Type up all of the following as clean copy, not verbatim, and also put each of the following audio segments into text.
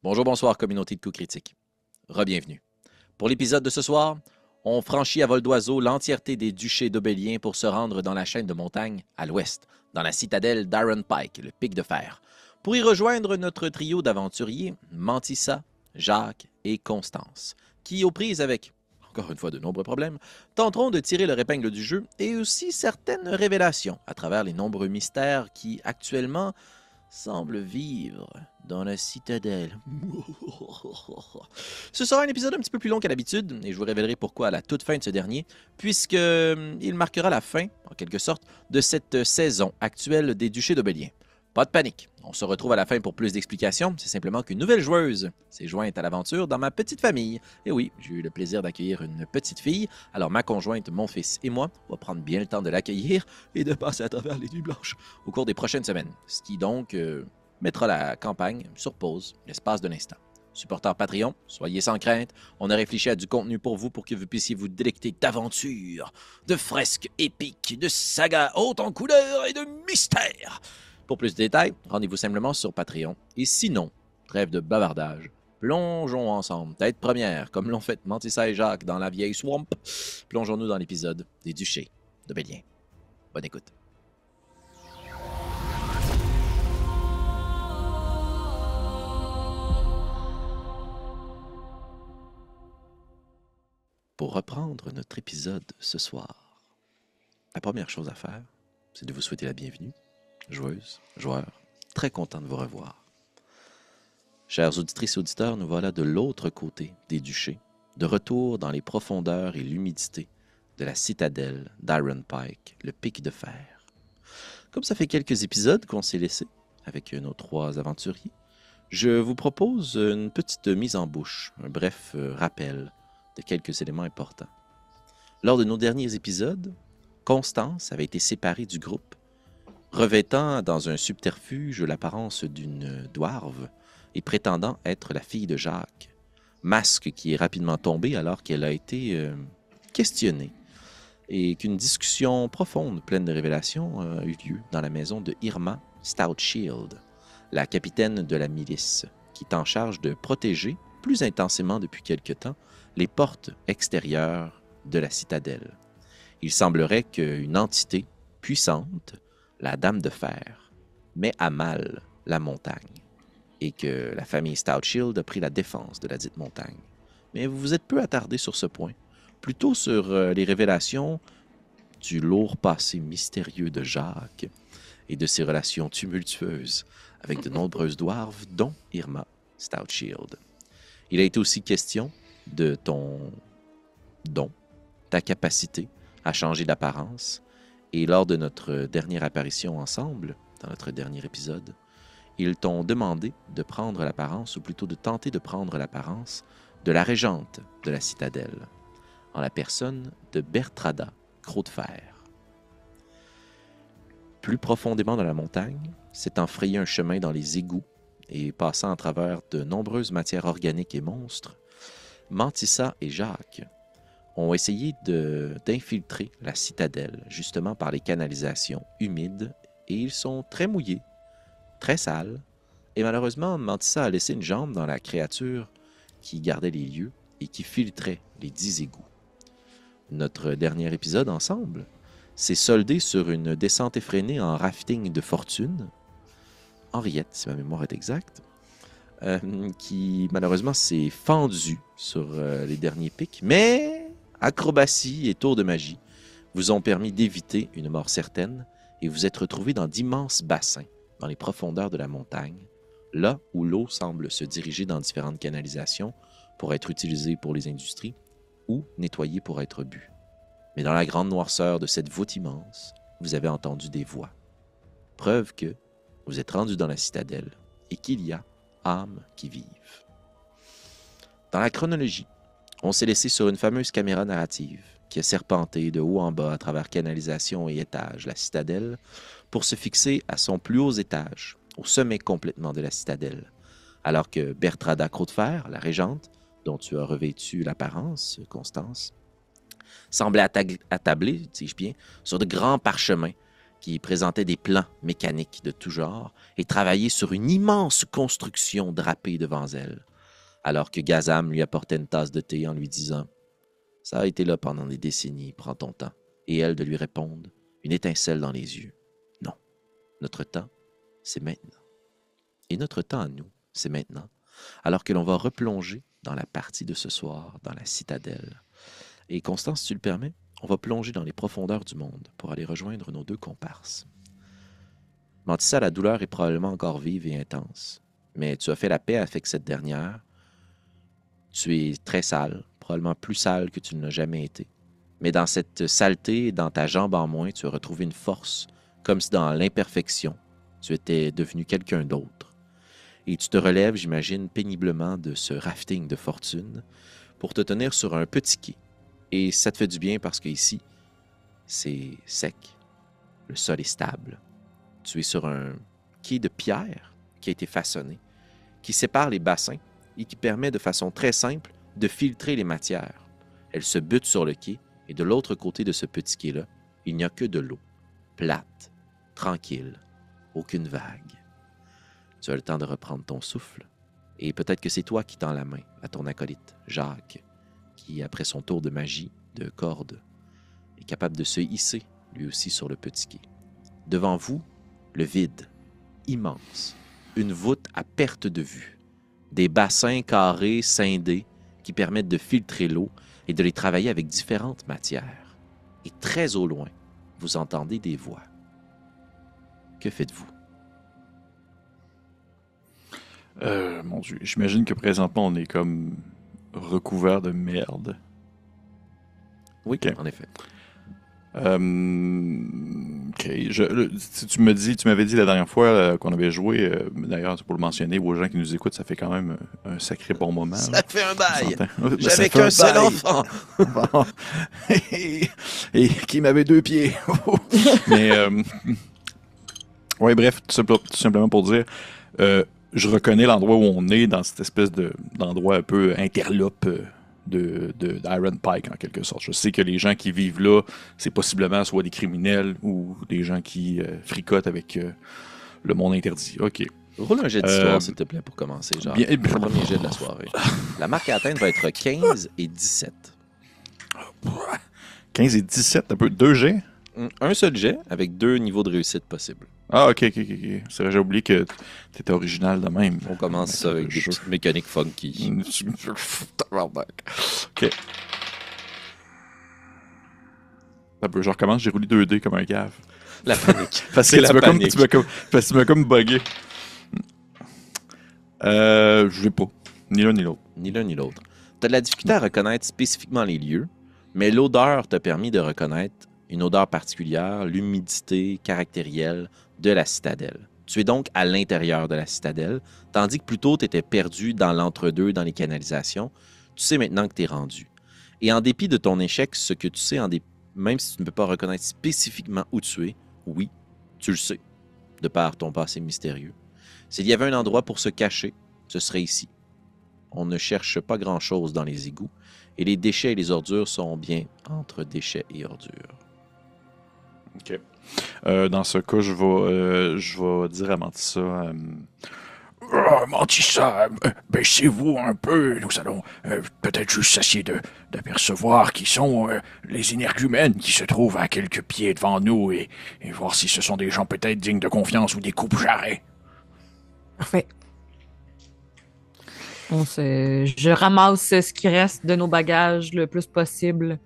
Bonjour, bonsoir, communauté de coups critiques. Re-bienvenue. Pour l'épisode de ce soir, on franchit à vol d'oiseau l'entièreté des duchés d'Aubélien pour se rendre dans la chaîne de montagnes à l'ouest, dans la citadelle d'Iron Pike, le pic de fer, pour y rejoindre notre trio d'aventuriers, Mantissa, Jacques et Constance, qui, aux prises avec, encore une fois, de nombreux problèmes, tenteront de tirer leur épingle du jeu et aussi certaines révélations à travers les nombreux mystères qui, actuellement, semble vivre dans la citadelle. Ce sera un épisode un petit peu plus long qu'à l'habitude, et je vous révélerai pourquoi à la toute fin de ce dernier, puisque il marquera la fin, en quelque sorte, de cette saison actuelle des Duchés d'Aubélien. Pas de panique, on se retrouve à la fin pour plus d'explications, c'est simplement qu'une nouvelle joueuse s'est jointe à l'aventure dans ma petite famille. Et oui, j'ai eu le plaisir d'accueillir une petite fille, alors ma conjointe, mon fils et moi, on va prendre bien le temps de l'accueillir et de passer à travers les nuits blanches au cours des prochaines semaines, ce qui donc mettra la campagne sur pause l'espace d'un instant. Supporters Patreon, soyez sans crainte, on a réfléchi à du contenu pour vous pour que vous puissiez vous délecter d'aventures, de fresques épiques, de sagas hautes en couleurs et de mystères. Pour plus de détails, rendez-vous simplement sur Patreon. Et sinon, trêve de bavardage, plongeons ensemble, tête première, comme l'ont fait Mantissa et Jacques dans la vieille swamp. Plongeons-nous dans l'épisode des Duchés d'Aubélien. Bonne écoute. Pour reprendre notre épisode ce soir, la première chose à faire, c'est de vous souhaiter la bienvenue. Joueuses, joueurs, très content de vous revoir. Chères auditrices et auditeurs, nous voilà de l'autre côté des duchés, de retour dans les profondeurs et l'humidité de la citadelle d'Iron Pike, le pic de fer. Comme ça fait quelques épisodes qu'on s'est laissé avec nos trois aventuriers, je vous propose une petite mise en bouche, un bref rappel de quelques éléments importants. Lors de nos derniers épisodes, Constance avait été séparée du groupe, revêtant dans un subterfuge l'apparence d'une dwarve et prétendant être la fille de Jacques, masque qui est rapidement tombé alors qu'elle a été questionnée et qu'une discussion profonde, pleine de révélations, a eu lieu dans la maison de Irma Stoutshield, la capitaine de la milice, qui est en charge de protéger, plus intensément depuis quelque temps, les portes extérieures de la citadelle. Il semblerait qu'une entité puissante, la Dame de Fer, met à mal la montagne et que la famille Stoutshield a pris la défense de la dite montagne. Mais vous vous êtes peu attardé sur ce point, plutôt sur les révélations du lourd passé mystérieux de Jacques et de ses relations tumultueuses avec de nombreuses dwarves, dont Irma Stoutshield. Il a été aussi question de ton don, ta capacité à changer d'apparence. Et lors de notre dernière apparition ensemble, dans notre dernier épisode, ils t'ont demandé de prendre l'apparence, ou plutôt de tenter de prendre l'apparence, de la régente de la citadelle, en la personne de Bertrada Croc-de-Fer. Plus profondément dans la montagne, s'étant frayé un chemin dans les égouts et passant à travers de nombreuses matières organiques et monstres, Mantissa et Jacques ont essayé d'infiltrer la citadelle, justement par les canalisations humides, et ils sont très mouillés, très sales, et malheureusement, Mantissa a laissé une jambe dans la créature qui gardait les lieux et qui filtrait les 10 égouts. Notre dernier épisode ensemble s'est soldé sur une descente effrénée en rafting de fortune, Henriette, si ma mémoire est exacte, qui malheureusement s'est fendue sur les derniers pics, mais acrobatie et tours de magie vous ont permis d'éviter une mort certaine et vous êtes retrouvés dans d'immenses bassins dans les profondeurs de la montagne, là où l'eau semble se diriger dans différentes canalisations pour être utilisée pour les industries ou nettoyée pour être bue. Mais dans la grande noirceur de cette voûte immense, vous avez entendu des voix. Preuve que vous êtes rendu dans la citadelle et qu'il y a âmes qui vivent. Dans la chronologie, on s'est laissé sur une fameuse caméra narrative qui a serpenté de haut en bas à travers canalisation et étages la citadelle pour se fixer à son plus haut étage, au sommet complètement de la citadelle, alors que Bertrada Croc-de-Fer, la régente, dont tu as revêtu l'apparence, Constance, semblait attablée, dis-je bien, sur de grands parchemins qui présentait des plans mécaniques de tout genre et travaillait sur une immense construction drapée devant elle, alors que Gazam lui apportait une tasse de thé en lui disant « Ça a été là pendant des décennies, prends ton temps. » Et elle de lui répondre, une étincelle dans les yeux. « Non, notre temps, c'est maintenant. » Et notre temps à nous, c'est maintenant, alors que l'on va replonger dans la partie de ce soir, dans la citadelle. Et Constance, si tu le permets, on va plonger dans les profondeurs du monde pour aller rejoindre nos deux comparses. Mantissa, la douleur est probablement encore vive et intense, mais tu as fait la paix avec cette dernière. Tu es très sale, probablement plus sale que tu ne l'as jamais été. Mais dans cette saleté, dans ta jambe en moins, tu as retrouvé une force, comme si dans l'imperfection, tu étais devenu quelqu'un d'autre. Et tu te relèves, j'imagine, péniblement de ce rafting de fortune pour te tenir sur un petit quai. Et ça te fait du bien parce qu'ici, c'est sec. Le sol est stable. Tu es sur un quai de pierre qui a été façonné, qui sépare les bassins et qui permet de façon très simple de filtrer les matières. Elle se bute sur le quai et de l'autre côté de ce petit quai-là, il n'y a que de l'eau, plate, tranquille, aucune vague. Tu as le temps de reprendre ton souffle et peut-être que c'est toi qui tends la main à ton acolyte, Jacques, qui, après son tour de magie, de corde, est capable de se hisser, lui aussi, sur le petit quai. Devant vous, le vide, immense, une voûte à perte de vue, des bassins carrés scindés qui permettent de filtrer l'eau et de les travailler avec différentes matières. Et très au loin, vous entendez des voix. Que faites-vous? Mon Dieu, j'imagine que présentement, on est comme recouvert de merde. Oui, Ok. en effet. Tu m'avais dit la dernière fois qu'on avait joué, d'ailleurs, pour le mentionner aux gens qui nous écoutent, ça fait quand même un sacré bon moment. Ça Là. fait un bail! Ça J'avais fait qu'un un seul bail. enfant! Bon. Et qui m'avait 2 pieds. Mais, ouais, bref, tout simplement pour dire, je reconnais l'endroit où on est dans cette espèce d'endroit un peu interlope d'Iron Pike, en quelque sorte. Je sais que les gens qui vivent là, c'est possiblement soit des criminels ou des gens qui fricotent avec le monde interdit. OK. Roule un jet d'histoire, s'il te plaît, pour commencer, genre. Bien, Le premier jet de la soirée. La marque à atteindre va être 15 et 17. 15 et 17, un peu. 2 G? Un seul jet avec 2 niveaux de réussite possibles. Ah, ok. C'est vrai, j'ai oublié que t'étais original de même. On commence ça avec des petites mécaniques funky. Ok. Je recommence, j'ai roulé 2 dés comme un cave. La panique. Parce que tu m'as comme bugué. Je l'ai pas. Ni l'un ni l'autre. Ni l'un ni l'autre. Tu as de la difficulté à reconnaître spécifiquement les lieux, mais l'odeur t'a permis de reconnaître une odeur particulière, l'humidité caractérielle de la citadelle. Tu es donc à l'intérieur de la citadelle, tandis que plus tôt tu étais perdu dans l'entre-deux, dans les canalisations. Tu sais maintenant que tu es rendu. Et en dépit de ton échec, ce que tu sais, même si tu ne peux pas reconnaître spécifiquement où tu es, oui, tu le sais, de par ton passé mystérieux. S'il y avait un endroit pour se cacher, ce serait ici. On ne cherche pas grand-chose dans les égouts, et les déchets et les ordures sont bien entre déchets et ordures. OK. Dans ce cas, je vais dire à Mantissa... Mantissa, baissez-vous un peu. Nous allons peut-être juste essayer d'apercevoir qui sont les énergumènes qui se trouvent à quelques pieds devant nous et voir si ce sont des gens peut-être dignes de confiance ou des coupe-jarrets. Parfait. Je ramasse ce qui reste de nos bagages le plus possible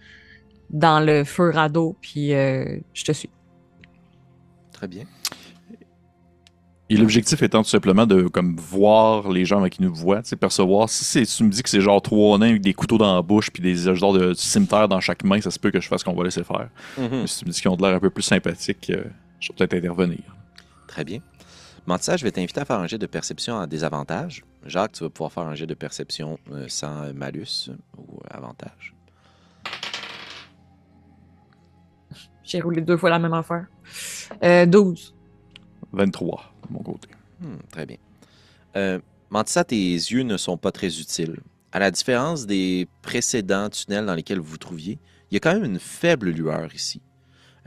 dans le feu radeau, puis je te suis. Très bien. Et l'objectif étant tout simplement de comme voir les gens avec qui nous voient, percevoir. Si tu me dis que c'est genre 3 nains avec des couteaux dans la bouche puis des genres de cimetière dans chaque main, ça se peut que je fasse ce qu'on va laisser faire. Mais si tu me dis qu'ils ont de l'air un peu plus sympathiques, je vais peut-être intervenir. Très bien. Mantissa, je vais t'inviter à faire un jet de perception à désavantage. Jacques, tu vas pouvoir faire un jet de perception sans malus ou avantage. J'ai roulé 2 fois la même affaire. 12. 23, de mon côté. Très bien. Mantissa, tes yeux ne sont pas très utiles. À la différence des précédents tunnels dans lesquels vous vous trouviez, il y a quand même une faible lueur ici.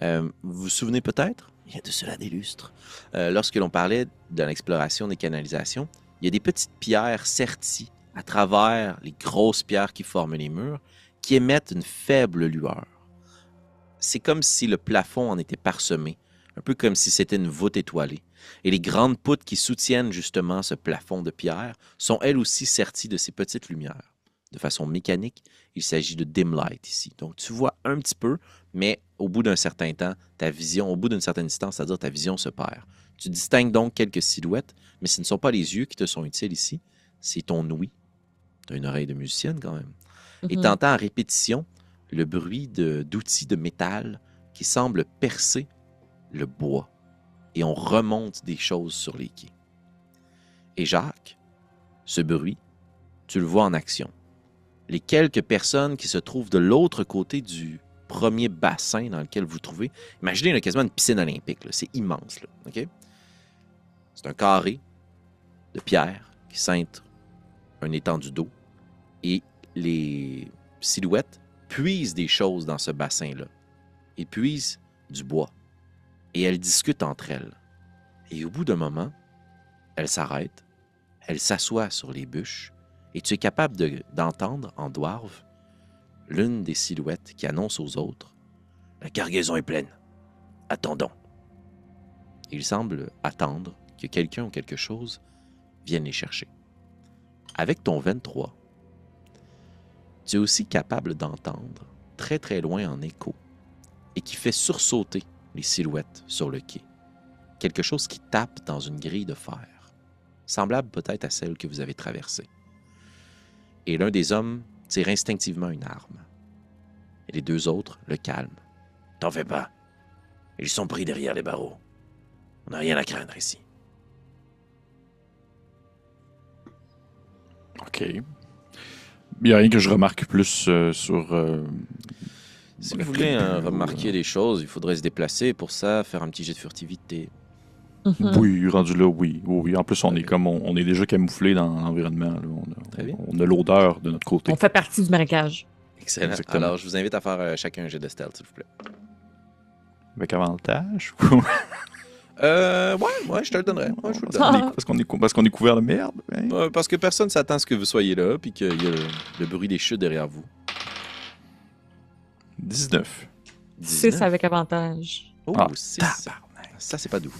Vous vous souvenez peut-être il y a de cela des lustres, lorsque l'on parlait de l'exploration des canalisations, il y a des petites pierres serties à travers les grosses pierres qui forment les murs, qui émettent une faible lueur. C'est comme si le plafond en était parsemé, un peu comme si c'était une voûte étoilée. Et les grandes poutres qui soutiennent justement ce plafond de pierre sont elles aussi serties de ces petites lumières. De façon mécanique, il s'agit de dim light ici. Donc tu vois un petit peu, mais au bout d'un certain temps, ta vision, au bout d'une certaine distance, c'est-à-dire ta vision se perd. Tu distingues donc quelques silhouettes, mais ce ne sont pas les yeux qui te sont utiles ici, c'est ton ouïe. Tu as une oreille de musicienne quand même. Et tu entends à répétition le bruit d'outils de métal qui semblent percer le bois. Et on remonte des choses sur les quais. Et Jacques, ce bruit, tu le vois en action. Les quelques personnes qui se trouvent de l'autre côté du premier bassin dans lequel vous vous trouvez, imaginez là, quasiment une piscine olympique, là. C'est immense. Là, okay? C'est un carré de pierre qui cintre un étendue d'eau et les silhouettes puisent des choses dans ce bassin-là. Ils puisent du bois et elles discutent entre elles. Et au bout d'un moment, elles s'arrêtent, elles s'assoient sur les bûches et tu es capable d'entendre en dwarve l'une des silhouettes qui annonce aux autres « La cargaison est pleine. Attendons. » Il semble attendre que quelqu'un ou quelque chose vienne les chercher. Avec ton 23, tu es aussi capable d'entendre très très loin en écho et qui fait sursauter les silhouettes sur le quai. Quelque chose qui tape dans une grille de fer, semblable peut-être à celle que vous avez traversée. Et l'un des hommes tire instinctivement une arme. Et les deux autres le calment. « T'en fais pas. Ils sont pris derrière les barreaux. On n'a rien à craindre ici. » OK. Il n'y a rien que je remarque plus sur... Si vous voulez remarquer des choses, il faudrait se déplacer. Pour ça, faire un petit jet de furtivité. Oui, rendu là, oui. Oui. En plus, on est comme on est déjà camouflé dans l'environnement. Là. Très bien. On a l'odeur de notre côté. On fait partie du marécage. Excellent. Exactement. Alors, je vous invite à faire chacun un jet de stealth, s'il vous plaît. Avec avantage? Ouais, je te le donnerai. Ouais, je vous le donne. Parce qu'on est couvert de merde. Hein? Parce que personne s'attend à ce que vous soyez là, puis qu'il y a le bruit des chutes derrière vous. 19. 6 avec avantage. Oh, Ah, 6. Ça, c'est pas doux.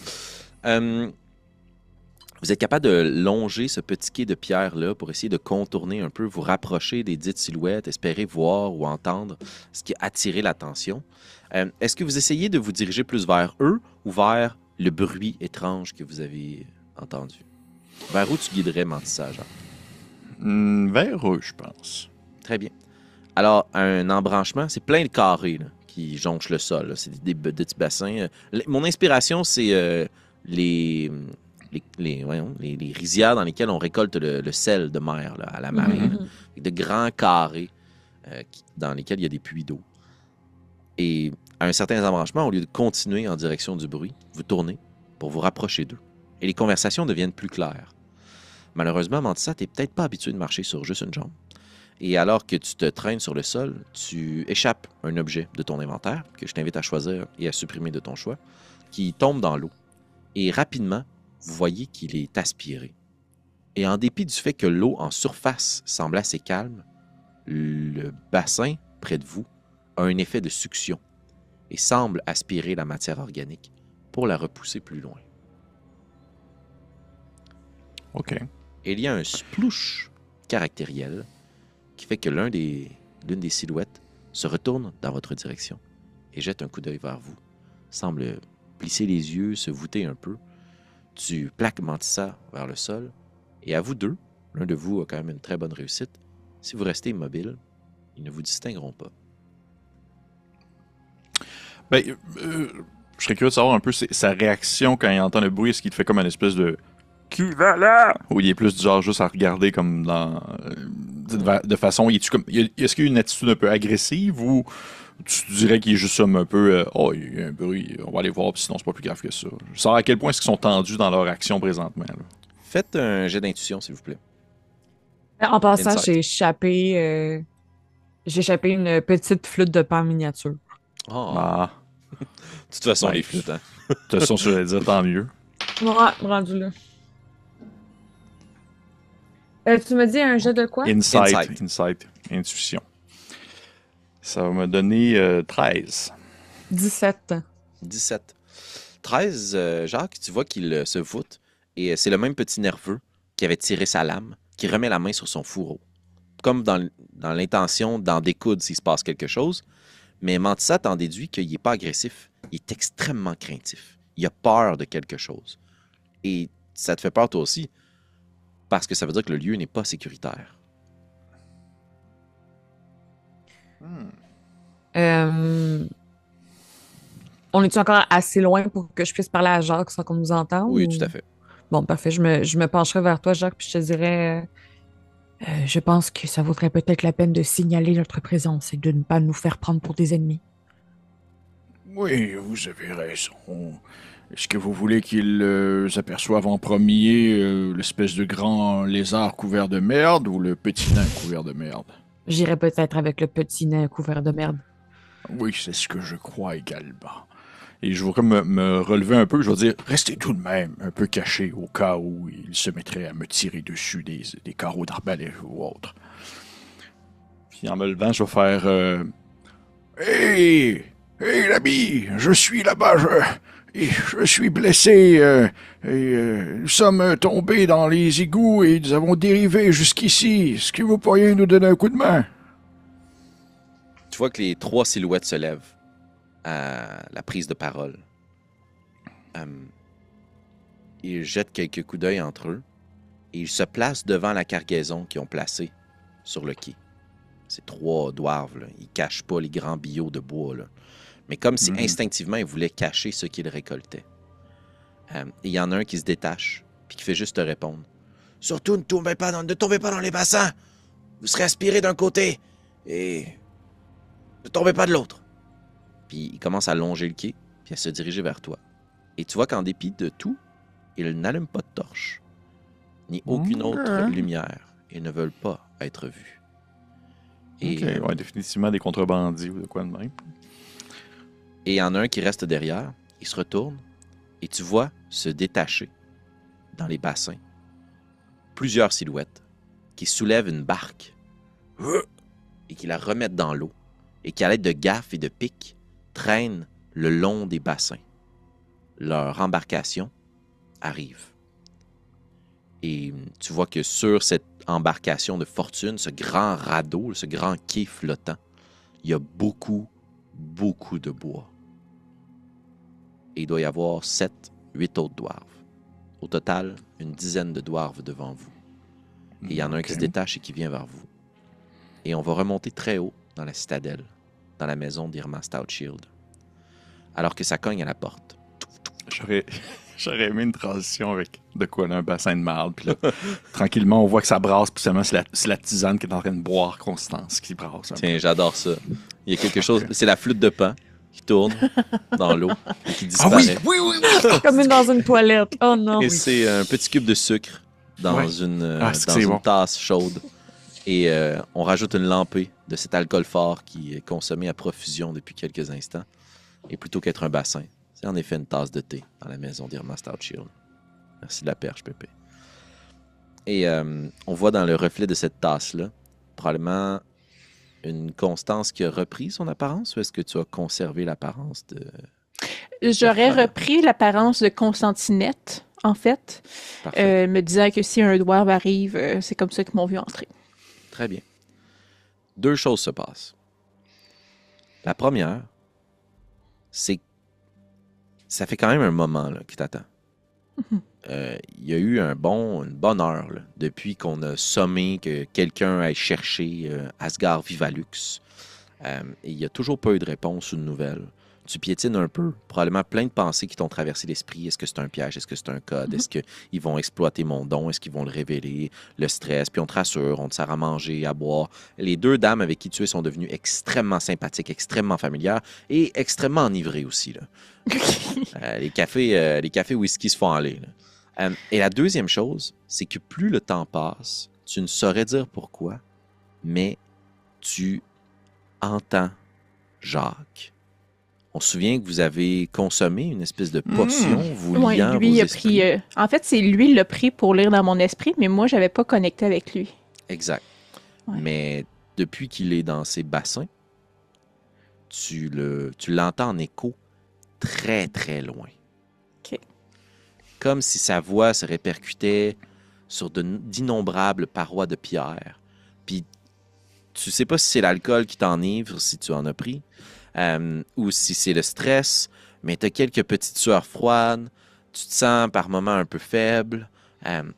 Vous êtes capable de longer ce petit quai de pierre-là pour essayer de contourner un peu, vous rapprocher des dites silhouettes, espérer voir ou entendre ce qui a attiré l'attention. Est-ce que vous essayez de vous diriger plus vers eux ou vers le bruit étrange que vous avez entendu? Vers où tu guiderais Mantissa, genre? Vers eux, je pense. Très bien. Alors, un embranchement, c'est plein de carrés là, qui jonchent le sol. là. C'est des petits bassins. Mon inspiration, c'est les rizières dans lesquelles on récolte le sel de mer là, à la marée. là. Avec de grands carrés dans lesquels il y a des puits d'eau. Et à un certain embranchement, au lieu de continuer en direction du bruit, vous tournez pour vous rapprocher d'eux. Et les conversations deviennent plus claires. Malheureusement, Mantissa, tu n'es peut-être pas habitué de marcher sur juste une jambe. Et alors que tu te traînes sur le sol, tu échappes un objet de ton inventaire, que je t'invite à choisir et à supprimer de ton choix, qui tombe dans l'eau. Et rapidement, vous voyez qu'il est aspiré. Et en dépit du fait que l'eau en surface semble assez calme, le bassin près de vous a un effet de succion et semble aspirer la matière organique pour la repousser plus loin. OK. Et il y a un splouche caractériel qui fait que l'une des silhouettes se retourne dans votre direction et jette un coup d'œil vers vous. Semble plisser les yeux, se voûter un peu. Tu plaques Mantissa vers le sol et à vous deux, l'un de vous a quand même une très bonne réussite. Si vous restez immobile, ils ne vous distingueront pas. Ben, je serais curieux de savoir un peu sa réaction quand il entend le bruit. Est-ce qu'il te fait comme une espèce de qui va là? Ou il est plus du genre juste à regarder comme dans de façon. Est-ce qu'il y a une attitude un peu agressive ou tu dirais qu'il est juste comme un peu oh, il y a un bruit, on va aller voir, puis sinon c'est pas plus grave que ça. Je sais à quel point est-ce qu'ils sont tendus dans leur action présentement. Là. Faites un jet d'intuition, s'il vous plaît. En passant, Insight. j'ai échappé une petite flûte de pan miniature. Oh, Ah. De toute façon, Ouais. les flûtes, hein. De toute façon, je vais dire tant mieux. Ouais, rendu là. Tu me dis un jet de quoi? Insight, intuition. Ça va me donner 13. 17. 17. 13, Jacques, tu vois qu'il se voûte et c'est le même petit nerveux qui avait tiré sa lame qui remet la main sur son fourreau. Comme dans l'intention d'en découdre s'il se passe quelque chose. Mais Mantissa t'en déduit qu'il n'est pas agressif. Il est extrêmement craintif. Il a peur de quelque chose. Et ça te fait peur toi aussi. Parce que ça veut dire que le lieu n'est pas sécuritaire. On est-tu encore assez loin pour que je puisse parler à Jacques sans qu'on nous entende? Oui, ou- tout à fait. Bon, parfait. Je me pencherai vers toi, Jacques, puis je te dirais... je pense que ça vaudrait peut-être la peine de signaler notre présence et de ne pas nous faire prendre pour des ennemis. Oui, vous avez raison. Est-ce que vous voulez qu'ils aperçoivent en premier l'espèce de grand lézard couvert de merde ou le petit nain couvert de merde? J'irai peut-être avec le petit nain couvert de merde. Oui, c'est ce que je crois également. Et je vais comme me relever un peu, je vais dire, restez tout de même un peu caché au cas où il se mettrait à me tirer dessus des carreaux d'arbalète ou autre. Puis en me levant, je vais faire Hey! Hey l'ami! Je suis là-bas, je suis blessé, nous sommes tombés dans les égouts et nous avons dérivé jusqu'ici. Est-ce que vous pourriez nous donner un coup de main? Tu vois que les 3 silhouettes se lèvent à la prise de parole. Ils jettent quelques coups d'œil entre eux et ils se placent devant la cargaison qu'ils ont placée sur le quai. Ces 3 dwarves, là, ils cachent pas les grands billots de bois, là. Mais comme si instinctivement ils voulaient cacher ce qu'ils récoltaient. Et il y en a un qui se détache puis qui fait juste te répondre. Surtout ne tombez pas dans les bassins. Vous serez aspiré d'un côté et ne tombez pas de l'autre. Puis il commence à longer le quai, puis à se diriger vers toi. Et tu vois qu'en dépit de tout, ils n'allument pas de torche, ni aucune autre lumière. Ils ne veulent pas être vus. Et Ok, ouais, définitivement des contrebandiers ou de quoi de même. et il y en a un qui reste derrière, il se retourne, et tu vois se détacher dans les bassins plusieurs silhouettes qui soulèvent une barque et qui la remettent dans l'eau, et qui, à l'aide de gaffes et de pics, traînent le long des bassins. Leur embarcation arrive. Et tu vois que sur cette embarcation de fortune, ce grand radeau, ce grand quai flottant, il y a beaucoup, beaucoup de bois. Et il doit y avoir 7, 8 autres dwarves. Au total, une dizaine de dwarves devant vous. Et il y en a un qui se détache et qui vient vers vous. Et on va remonter très haut dans la citadelle, dans la maison d'Irma Stoutshield. Alors que ça cogne à la porte. J'aurais aimé une transition avec de quoi, là, un bassin de marde. Puis là, tranquillement, on voit que ça brasse. Puis seulement, c'est la tisane qui est en train de boire Constance qui brasse. Tiens, j'adore ça. Il y a quelque chose... C'est la flûte de Pan qui tourne dans l'eau et qui disparaît. oui. Comme dans une toilette. Oh non. Et Oui. c'est un petit cube de sucre dans Ouais. dans une bon. tasse chaude. Et on rajoute une lampée de cet alcool fort qui est consommé à profusion depuis quelques instants. Et plutôt qu'être un bassin, c'est en effet une tasse de thé dans la maison d'Irma Stoutshield. Merci de la perche, Pépé. Et on voit dans le reflet de cette tasse-là, probablement une Constance qui a repris son apparence, ou est-ce que tu as conservé l'apparence de... J'aurais repris l'apparence de Constantinette, en fait, Parfait. me disant que si un dwarf arrive, c'est comme ça qu'ils m'ont vu entrer. Très bien. 2 choses se passent. La première, c'est que ça fait quand même un moment là, qui t'attend. Il y a eu une bonne heure là, depuis qu'on a sommé que quelqu'un aille chercher Asgard Vivalux. Et il n'y a toujours pas eu de réponse ou de nouvelles. Tu piétines un peu, probablement plein de pensées qui t'ont traversé l'esprit. Est-ce que c'est un piège? Est-ce que c'est un code? Est-ce qu'ils vont exploiter mon don? Est-ce qu'ils vont le révéler? Le stress, puis on te rassure, on te sert à manger, à boire. Les 2 dames avec qui tu es sont devenues extrêmement sympathiques, extrêmement familières et extrêmement enivrées aussi. Là. Les cafés whisky se font aller. Là. Et la deuxième chose, c'est que plus le temps passe, tu ne saurais dire pourquoi, mais tu entends Jacques. On se souvient que vous avez consommé une espèce de potion, vous Oui, liant lui, vos il a esprits. pris. En fait, c'est lui l'a pris pour lire dans mon esprit, mais moi, j'avais pas connecté avec lui. Exact. Ouais. Mais depuis qu'il est dans ses bassins, tu l'entends en écho très, très loin. OK. Comme si sa voix se répercutait sur d'innombrables parois de pierre. Puis, tu sais pas si c'est l'alcool qui t'enivre, si tu en as pris, ou si c'est le stress, mais tu as quelques petites sueurs froides, tu te sens par moments un peu faible,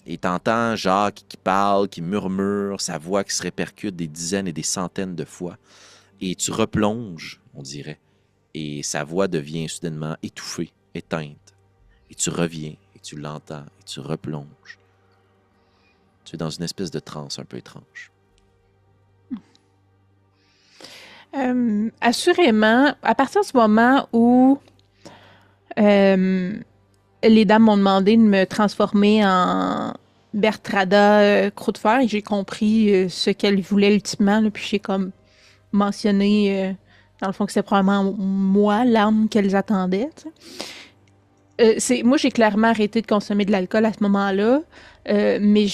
et t'entends Jacques qui parle, qui murmure, sa voix qui se répercute des dizaines et des centaines de fois. Et tu replonges, on dirait, et sa voix devient soudainement étouffée, éteinte. Et tu reviens, et tu l'entends, et tu replonges. Tu es dans une espèce de transe un peu étrange. Assurément, à partir du moment où les dames m'ont demandé de me transformer en Bertrada Croc de Fer, et j'ai compris ce qu'elles voulaient ultimement, là, puis j'ai comme mentionné, dans le fond, que c'est probablement moi, l'âme qu'elles attendaient. Moi, j'ai clairement arrêté de consommer de l'alcool à ce moment-là, mais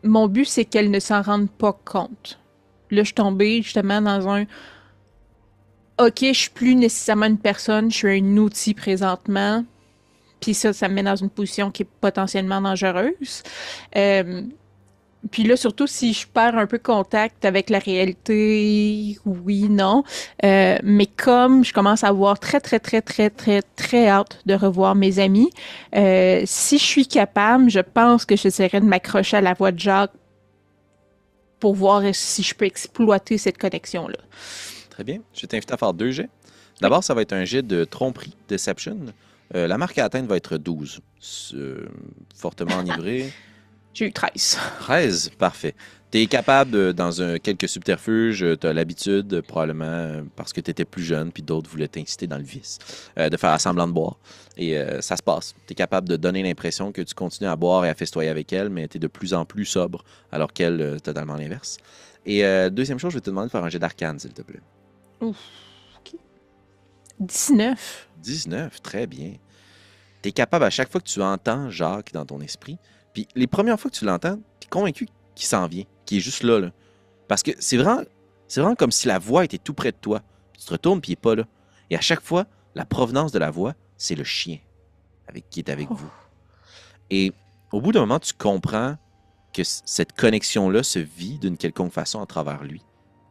mon but, c'est qu'elles ne s'en rendent pas compte. Là, je suis tombée justement dans un OK, je suis plus nécessairement une personne, je suis un outil présentement. Puis ça me met dans une position qui est potentiellement dangereuse. Puis là, surtout si je perds un peu contact avec la réalité, oui, non. Mais comme je commence à avoir très, très, très, très, très, très hâte de revoir mes amis, si je suis capable, je pense que j'essaierai de m'accrocher à la voix de Jacques pour voir si je peux exploiter cette connexion-là. Très bien. Je t'invite à faire 2 jets. D'abord, ça va être un jet de tromperie, Deception. La marque à atteindre va être 12. Fortement enivré. J'ai eu 13. 13, parfait. Tu es capable, dans quelques subterfuges, tu as l'habitude, probablement parce que tu étais plus jeune, puis d'autres voulaient t'inciter dans le vice, de faire semblant de boire. Et ça se passe. Tu es capable de donner l'impression que tu continues à boire et à festoyer avec elle, mais tu es de plus en plus sobre, alors qu'elle, totalement l'inverse. Et deuxième chose, je vais te demander de faire un jet d'arcane, s'il te plaît. Ouf. OK. 19. 19, très bien. Tu es capable, à chaque fois que tu entends Jacques dans ton esprit, puis les premières fois que tu l'entends, tu es convaincu qu'il s'en vient, qu'il est juste là, là. Parce que c'est vraiment comme si la voix était tout près de toi. Tu te retournes, puis il n'est pas là. Et à chaque fois, la provenance de la voix, c'est le chien qui est avec vous. Et au bout d'un moment, tu comprends que cette connexion-là se vit d'une quelconque façon à travers lui.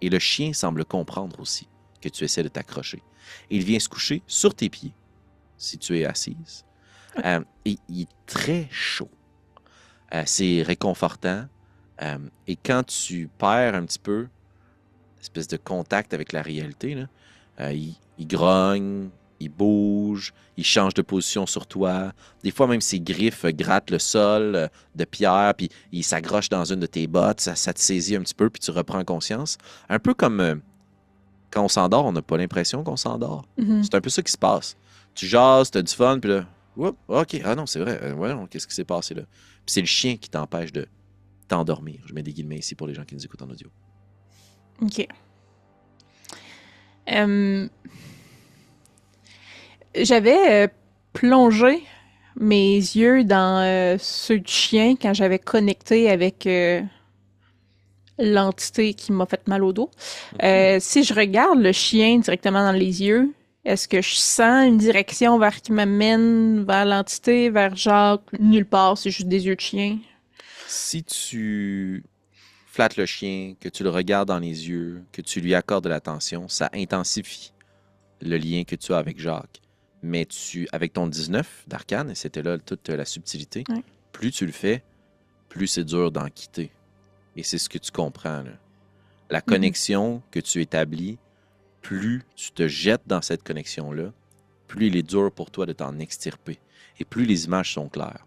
Et le chien semble comprendre aussi que tu essaies de t'accrocher. Et il vient se coucher sur tes pieds, si tu es assise. Et il est très chaud. C'est réconfortant. Et quand tu perds un petit peu l'espèce de contact avec la réalité, là, il grogne, il bouge, il change de position sur toi. Des fois, même ses griffes grattent le sol de pierre, puis il s'accroche dans une de tes bottes, ça te saisit un petit peu, puis tu reprends conscience. Un peu comme quand on s'endort, on n'a pas l'impression qu'on s'endort. Mhm. C'est un peu ça qui se passe. Tu jases, tu as du fun, puis là, oups, OK, ah non, c'est vrai, ouais, non, qu'est-ce qui s'est passé là? Puis c'est le chien qui t'empêche de t'endormir. Je mets des guillemets ici pour les gens qui nous écoutent en audio. OK. J'avais plongé mes yeux dans ceux du chien quand j'avais connecté avec l'entité qui m'a fait mal au dos. Si je regarde le chien directement dans les yeux, est-ce que je sens une direction vers qui m'amène vers l'entité, vers Jacques? Nulle part, c'est juste des yeux de chien. Si tu flattes le chien, que tu le regardes dans les yeux, que tu lui accordes de l'attention, ça intensifie le lien que tu as avec Jacques. Mais avec ton 19 d'arcane, et c'était là toute la subtilité, Ouais. plus tu le fais, plus c'est dur d'en quitter. Et c'est ce que tu comprends, là. La connexion que tu établis, plus tu te jettes dans cette connexion-là, plus il est dur pour toi de t'en extirper. Et plus les images sont claires.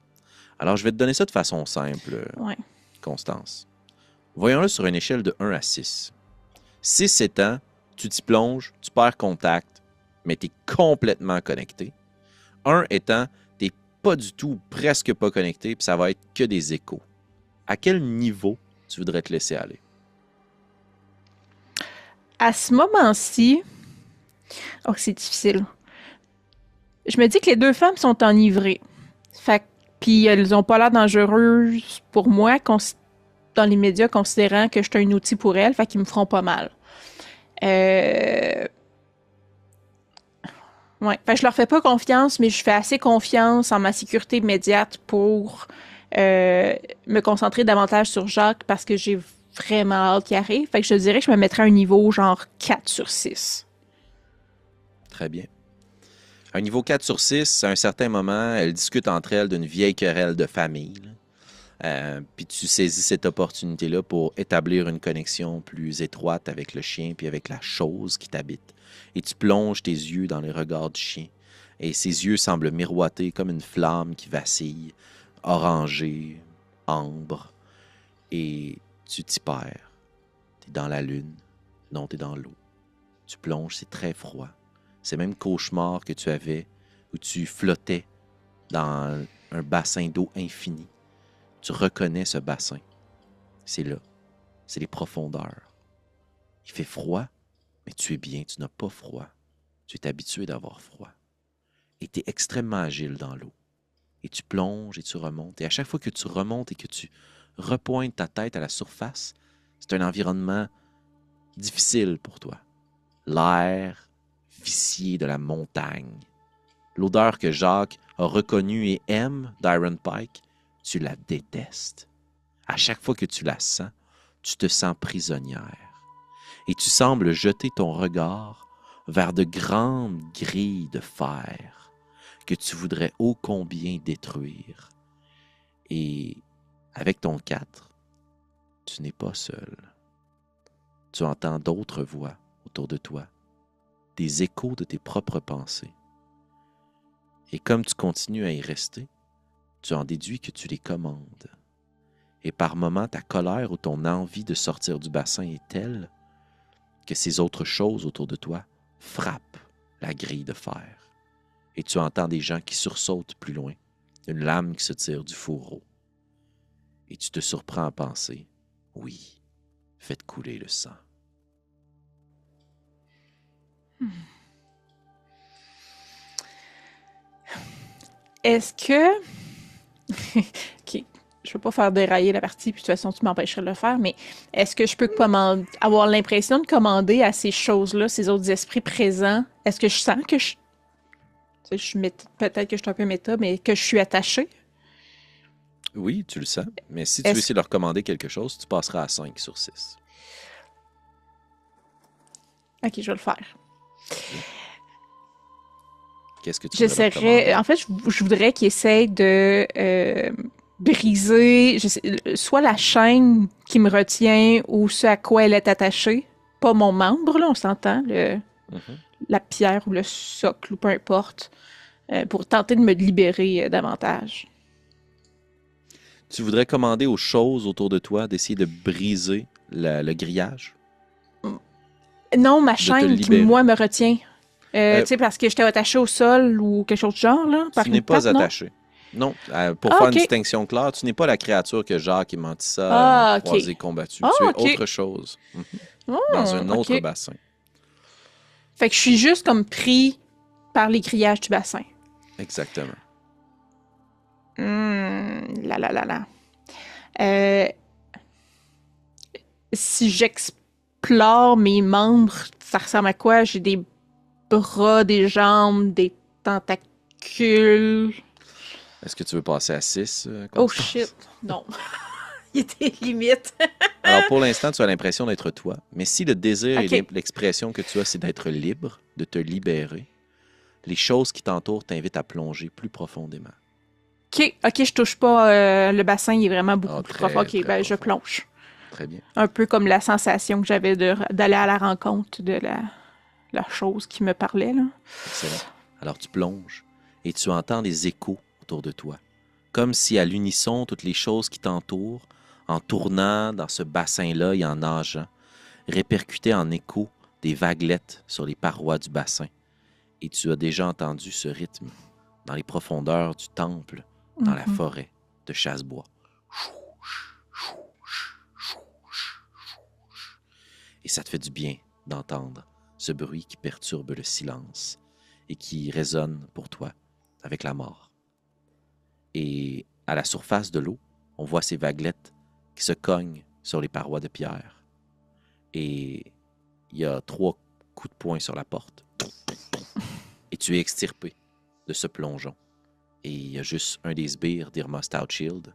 Alors, je vais te donner ça de façon simple, Ouais. Constance. Voyons-le sur une échelle de 1 à 6. 6 étant, tu t'y plonges, tu perds contact, mais tu es complètement connecté. 1 étant, tu n'es pas du tout, presque pas connecté, puis ça va être que des échos. À quel niveau tu voudrais te laisser aller? À ce moment-ci, Oh, c'est difficile. Je me dis que les deux femmes sont enivrées. Fait puis elles ont pas l'air dangereuses pour moi dans les médias, considérant que je suis un outil pour elles, fait qu'ils me feront pas mal. Ouais, fait que je leur fais pas confiance, mais je fais assez confiance en ma sécurité immédiate pour me concentrer davantage sur Jacques parce que j'ai vraiment hâte qu'il arrive. Fait que je te dirais que je me mettrais à un niveau genre 4 sur 6. Très bien. Un niveau 4 sur 6, à un certain moment, elles discutent entre elles d'une vieille querelle de famille. Puis tu saisis cette opportunité-là pour établir une connexion plus étroite avec le chien puis avec la chose qui t'habite. Et tu plonges tes yeux dans les regards du chien. Et ses yeux semblent miroiter comme une flamme qui vacille, orangée, ambre. Et tu t'y perds. T'es dans la lune. Non, t'es dans l'eau. Tu plonges, c'est très froid. C'est même cauchemar que tu avais où tu flottais dans un bassin d'eau infini. Tu reconnais ce bassin. C'est là. C'est les profondeurs. Il fait froid, mais tu es bien, tu n'as pas froid. Tu es habitué d'avoir froid. Et tu es extrêmement agile dans l'eau. Et tu plonges et tu remontes. Et à chaque fois que tu remontes et que tu repointes ta tête à la surface, c'est un environnement difficile pour toi. L'air vicié de la montagne. L'odeur que Jacques a reconnue et aime d'Iron Pike, tu la détestes. À chaque fois que tu la sens, tu te sens prisonnière. Et tu sembles jeter ton regard vers de grandes grilles de fer que tu voudrais ô combien détruire. Et avec ton 4, tu n'es pas seul. Tu entends d'autres voix autour de toi, des échos de tes propres pensées. Et comme tu continues à y rester, tu en déduis que tu les commandes. Et par moments, ta colère ou ton envie de sortir du bassin est telle que ces autres choses autour de toi frappent la grille de fer. Et tu entends des gens qui sursautent plus loin, une lame qui se tire du fourreau. Et tu te surprends à penser, oui, faites couler le sang. Est-ce que... OK. Je veux pas faire dérailler la partie, puis de toute façon, tu m'empêcherais de le faire, mais est-ce que je peux avoir l'impression de commander à ces choses-là, ces autres esprits présents? Est-ce que je sens que je... Tu sais, peut-être que je suis un peu méta, mais que je suis attachée? Oui, tu le sens, mais si tu veux essayer de leur commander quelque chose, tu passeras à 5 sur 6. OK, je vais le faire. Qu'est-ce que tu voudrais leur J'essaierais... commander? En fait, je voudrais qu'ils essayent de briser soit la chaîne qui me retient ou ce à quoi elle est attachée. Pas mon membre, là, on s'entend, la pierre ou le socle, ou peu importe, pour tenter de me libérer davantage. Tu voudrais commander aux choses autour de toi d'essayer de briser le grillage? Non, ma te chaîne qui, libérer. moi, me retient. Tu sais, parce que j'étais attachée au sol ou quelque chose du genre, là. Par Tu n'es une pas patte, non? attaché. Non, pour faire une ok. distinction claire, tu n'es pas la créature que Jacques et Mantissa Ah, ont ok. croisé combattu. Ah, Tu es ok. autre chose. Oh, Dans un autre ok. bassin. Fait que je suis juste comme pris par les grillages du bassin. Exactement. Là. Si j'explore mes membres, ça ressemble à quoi? J'ai des bras, des jambes, des tentacules. Est-ce que tu veux passer à 6? Oh shit, non. Il était limite. Alors, pour l'instant, tu as l'impression d'être toi. Mais si le désir Ok. et l'expression que tu as, c'est d'être libre, de te libérer, les choses qui t'entourent t'invitent à plonger plus profondément. Ok, je touche pas. Le bassin, il est vraiment beaucoup plus Très, profond. Ok, très ben je profond. plonge. Très bien. Un peu comme la sensation que j'avais d'aller à la rencontre de la chose qui me parlait, là. Excellent. Alors, tu plonges et tu entends des échos autour de toi. Comme si à l'unisson, toutes les choses qui t'entourent, en tournant dans ce bassin-là et en nageant, répercutaient en écho des vaguelettes sur les parois du bassin. Et tu as déjà entendu ce rythme dans les profondeurs du temple, dans la forêt de Chassebois. Et ça te fait du bien d'entendre ce bruit qui perturbe le silence et qui résonne pour toi avec la mort. Et à la surface de l'eau, on voit ces vaguelettes qui se cognent sur les parois de pierre. Et il y a 3 coups de poing sur la porte. Et tu es extirpé de ce plongeon. Et il y a juste un des sbires d'Irma Stoutshield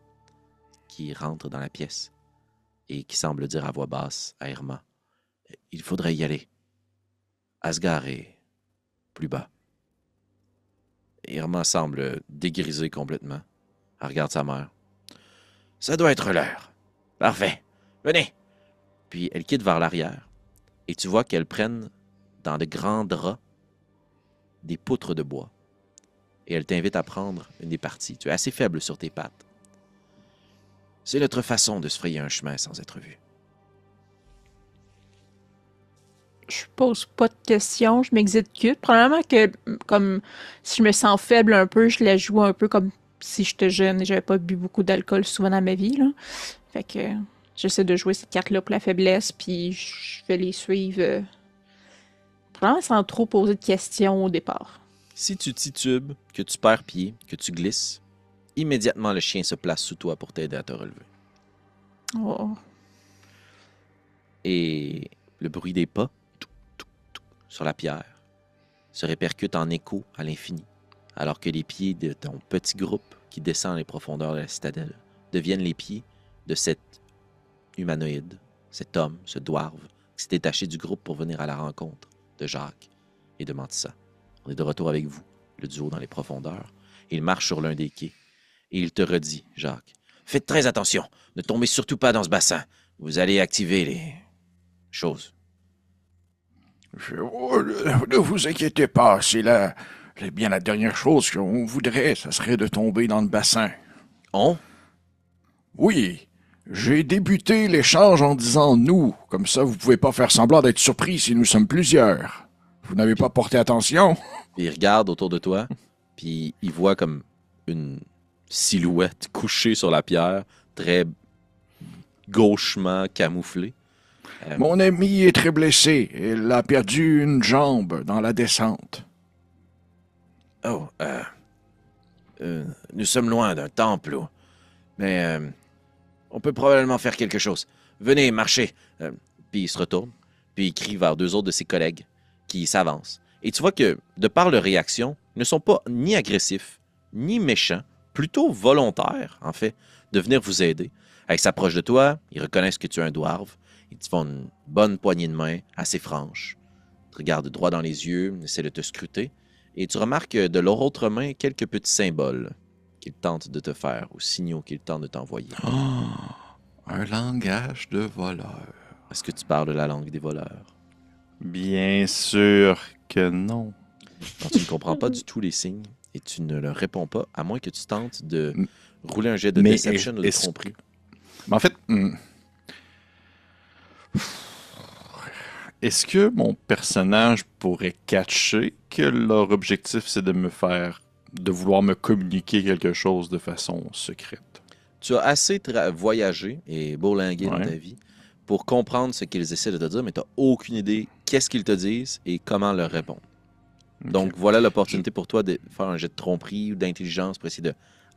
qui rentre dans la pièce et qui semble dire à voix basse à Irma, « Il faudrait y aller. Asgard est plus bas. » Irma semble dégrisée complètement. Elle regarde sa mère. « Ça doit être l'heure. Parfait. Venez. » Puis elle quitte vers l'arrière et tu vois qu'elle prenne dans de grands draps des poutres de bois. Et elle t'invite à prendre une des parties. Tu es assez faible sur tes pattes. C'est notre façon de se frayer un chemin sans être vu. Je pose pas de questions, je m'exécute. Probablement que, comme si je me sens faible un peu, je la joue un peu comme si j'étais jeune et j'avais pas bu beaucoup d'alcool souvent dans ma vie, là. Fait que j'essaie de jouer cette carte-là pour la faiblesse, puis je vais les suivre. Probablement sans trop poser de questions au départ. Si tu titubes, que tu perds pied, que tu glisses, immédiatement le chien se place sous toi pour t'aider à te relever. Oh. Et le bruit des pas sur la pierre se répercute en écho à l'infini, alors que les pieds de ton petit groupe qui descend les profondeurs de la citadelle deviennent les pieds de cet humanoïde, cet homme, ce dwarve, qui s'est détaché du groupe pour venir à la rencontre de Jacques et de Mantissa. On est de retour avec vous, le duo dans les profondeurs. Il marche sur l'un des quais et il te redit, Jacques, « Faites très attention, ne tombez surtout pas dans ce bassin. Vous allez activer les choses. » Ne vous inquiétez pas, c'est bien la dernière chose qu'on voudrait, ça serait de tomber dans le bassin. On? Oui, j'ai débuté l'échange en disant « nous », comme ça vous pouvez pas faire semblant d'être surpris si nous sommes plusieurs. Vous n'avez pas porté attention? Puis il regarde autour de toi, puis il voit comme une silhouette couchée sur la pierre, très gauchement camouflée. Mon ami est très blessé. Il a perdu une jambe dans la descente. Oh, nous sommes loin d'un temple, mais on peut probablement faire quelque chose. Venez, marchez. Puis il se retourne, puis il crie vers 2 autres de ses collègues qui s'avancent. Et tu vois que, de par leur réaction, ils ne sont pas ni agressifs, ni méchants, plutôt volontaires, en fait, de venir vous aider. Ils s'approchent de toi, ils reconnaissent que tu es un dwarve, ils te font une bonne poignée de main, assez franche. Ils te regardent droit dans les yeux, essaient de te scruter, et tu remarques de leur autre main quelques petits symboles qu'ils tentent de te faire, ou signaux qu'ils tentent de t'envoyer. Oh, un langage de voleur. Est-ce que tu parles la langue des voleurs? Bien sûr que non. Alors, tu ne comprends pas du tout les signes, et tu ne leur réponds pas, à moins que tu tentes de rouler un jet de deception ou de tromperie. Mais en fait, est-ce que mon personnage pourrait catcher que leur objectif, c'est de vouloir me communiquer quelque chose de façon secrète? Tu as assez voyagé et bourlingué dans ta vie pour comprendre ce qu'ils essaient de te dire, mais tu n'as aucune idée qu'est-ce qu'ils te disent et comment leur répondre. Okay. Donc, voilà l'opportunité pour toi de faire un jet de tromperie ou d'intelligence pour essayer de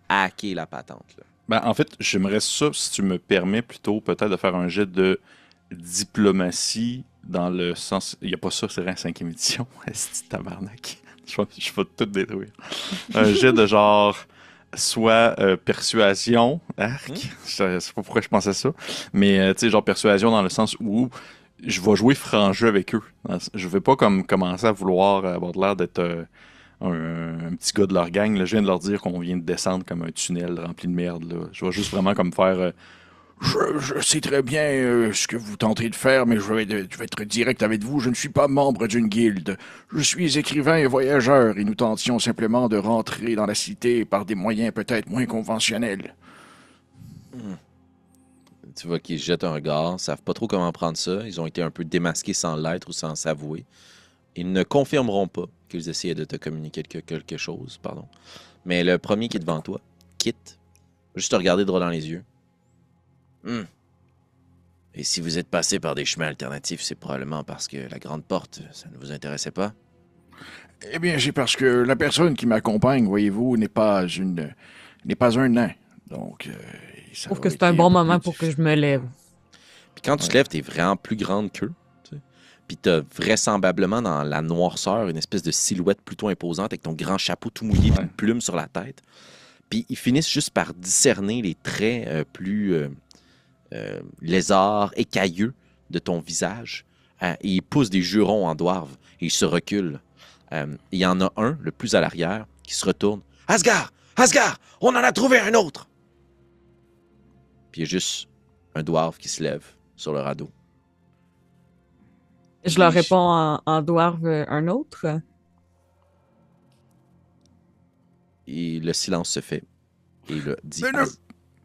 hacker la patente. Là. Ben, en fait, j'aimerais ça, si tu me permets, plutôt peut-être de faire un jet de diplomatie dans le sens... Il n'y a pas ça, c'est la 5e édition. C'est tabarnak. Je vais tout détruire. Un jet de genre... soit persuasion, arc, je sais pas pourquoi je pense à ça, mais tu sais, genre persuasion dans le sens où je vais jouer franc jeu avec eux. Je vais pas comme commencer à vouloir avoir l'air d'être un petit gars de leur gang. Là. Je viens de leur dire qu'on vient de descendre comme un tunnel rempli de merde. Là. Je vais juste vraiment comme faire... Je sais très bien ce que vous tentez de faire, mais je vais être direct avec vous. Je ne suis pas membre d'une guilde. Je suis écrivain et voyageur, et nous tentions simplement de rentrer dans la cité par des moyens peut-être moins conventionnels. Tu vois qu'ils jettent un regard, ne savent pas trop comment prendre ça. Ils ont été un peu démasqués sans l'être ou sans s'avouer. Ils ne confirmeront pas qu'ils essayaient de te communiquer quelque chose, pardon. Mais le premier qui est devant toi, quitte, juste te regarder droit dans les yeux. Et si vous êtes passé par des chemins alternatifs, c'est probablement parce que la grande porte, ça ne vous intéressait pas. Eh bien, c'est parce que la personne qui m'accompagne, voyez-vous, n'est pas un nain. Donc, Je ça trouve aurait que c'est un été bon peu moment plus pour que je me lève. Puis quand tu te lèves, t'es vraiment plus grande qu'eux. Tu sais. Puis t'as vraisemblablement dans la noirceur une espèce de silhouette plutôt imposante avec ton grand chapeau tout mouillé puis une plume sur la tête. Puis ils finissent juste par discerner les traits plus lézards, écailleux de ton visage. Et ils poussent des jurons en dwarves et ils se reculent. Il y en a un, le plus à l'arrière, qui se retourne. « Asgard! Asgard! On en a trouvé un autre! » Puis il y a juste un dwarf qui se lève sur le radeau. Je leur réponds en dwarve un autre. Et le silence se fait. Et il dit... Mais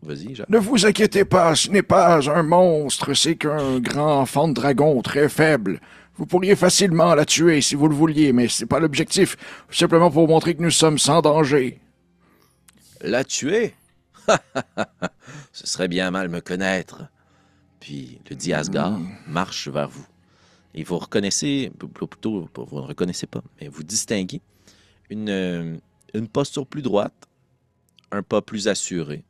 Vas-y, Jacques. ne vous inquiétez pas, ce n'est pas un monstre, c'est qu'un grand enfant de dragon très faible. Vous pourriez facilement la tuer si vous le vouliez, mais c'est pas l'objectif. Simplement pour montrer que nous sommes sans danger. La tuer? Ce serait bien mal me connaître. Puis le dit Asgard marche vers vous. Et vous reconnaissez, plutôt, vous ne reconnaissez pas, mais vous distinguez une posture plus droite, un pas plus assuré.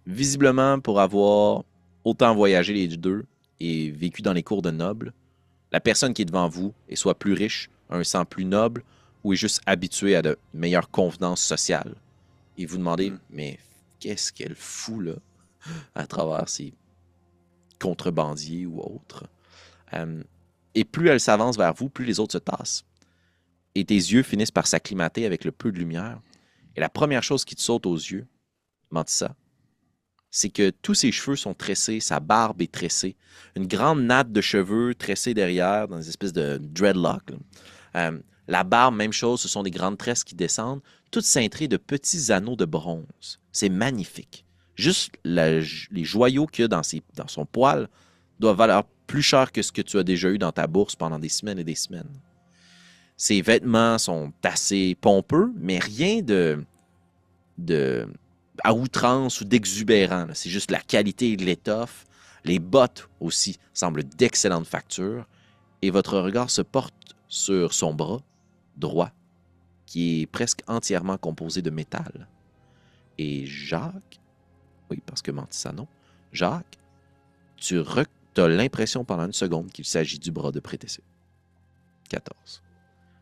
Visiblement, pour avoir autant voyagé les deux et vécu dans les cours de nobles, la personne qui est devant vous est soit plus riche, a un sang plus noble, ou est juste habituée à de meilleures convenances sociales. Et vous demandez, mais qu'est-ce qu'elle fout là, à travers ces contrebandiers ou autres? Et plus elle s'avance vers vous, plus les autres se tassent. Et tes yeux finissent par s'acclimater avec le peu de lumière. Et la première chose qui te saute aux yeux, Mantissa, c'est que tous ses cheveux sont tressés, sa barbe est tressée, une grande natte de cheveux tressés derrière, dans des espèces de dreadlock. La barbe, même chose, ce sont des grandes tresses qui descendent, toutes cintrées de petits anneaux de bronze. C'est magnifique. Juste les joyaux qu'il y a dans son poil doivent valoir plus cher que ce que tu as déjà eu dans ta bourse pendant des semaines et des semaines. Ses vêtements sont assez pompeux, mais rien de à outrance ou d'exubérant. C'est juste la qualité de l'étoffe. Les bottes aussi semblent d'excellente facture. Et votre regard se porte sur son bras droit, qui est presque entièrement composé de métal. Et Jacques, oui, parce que Mantissa non, Jacques, tu as l'impression pendant une seconde qu'il s'agit du bras de Prétessé. 14.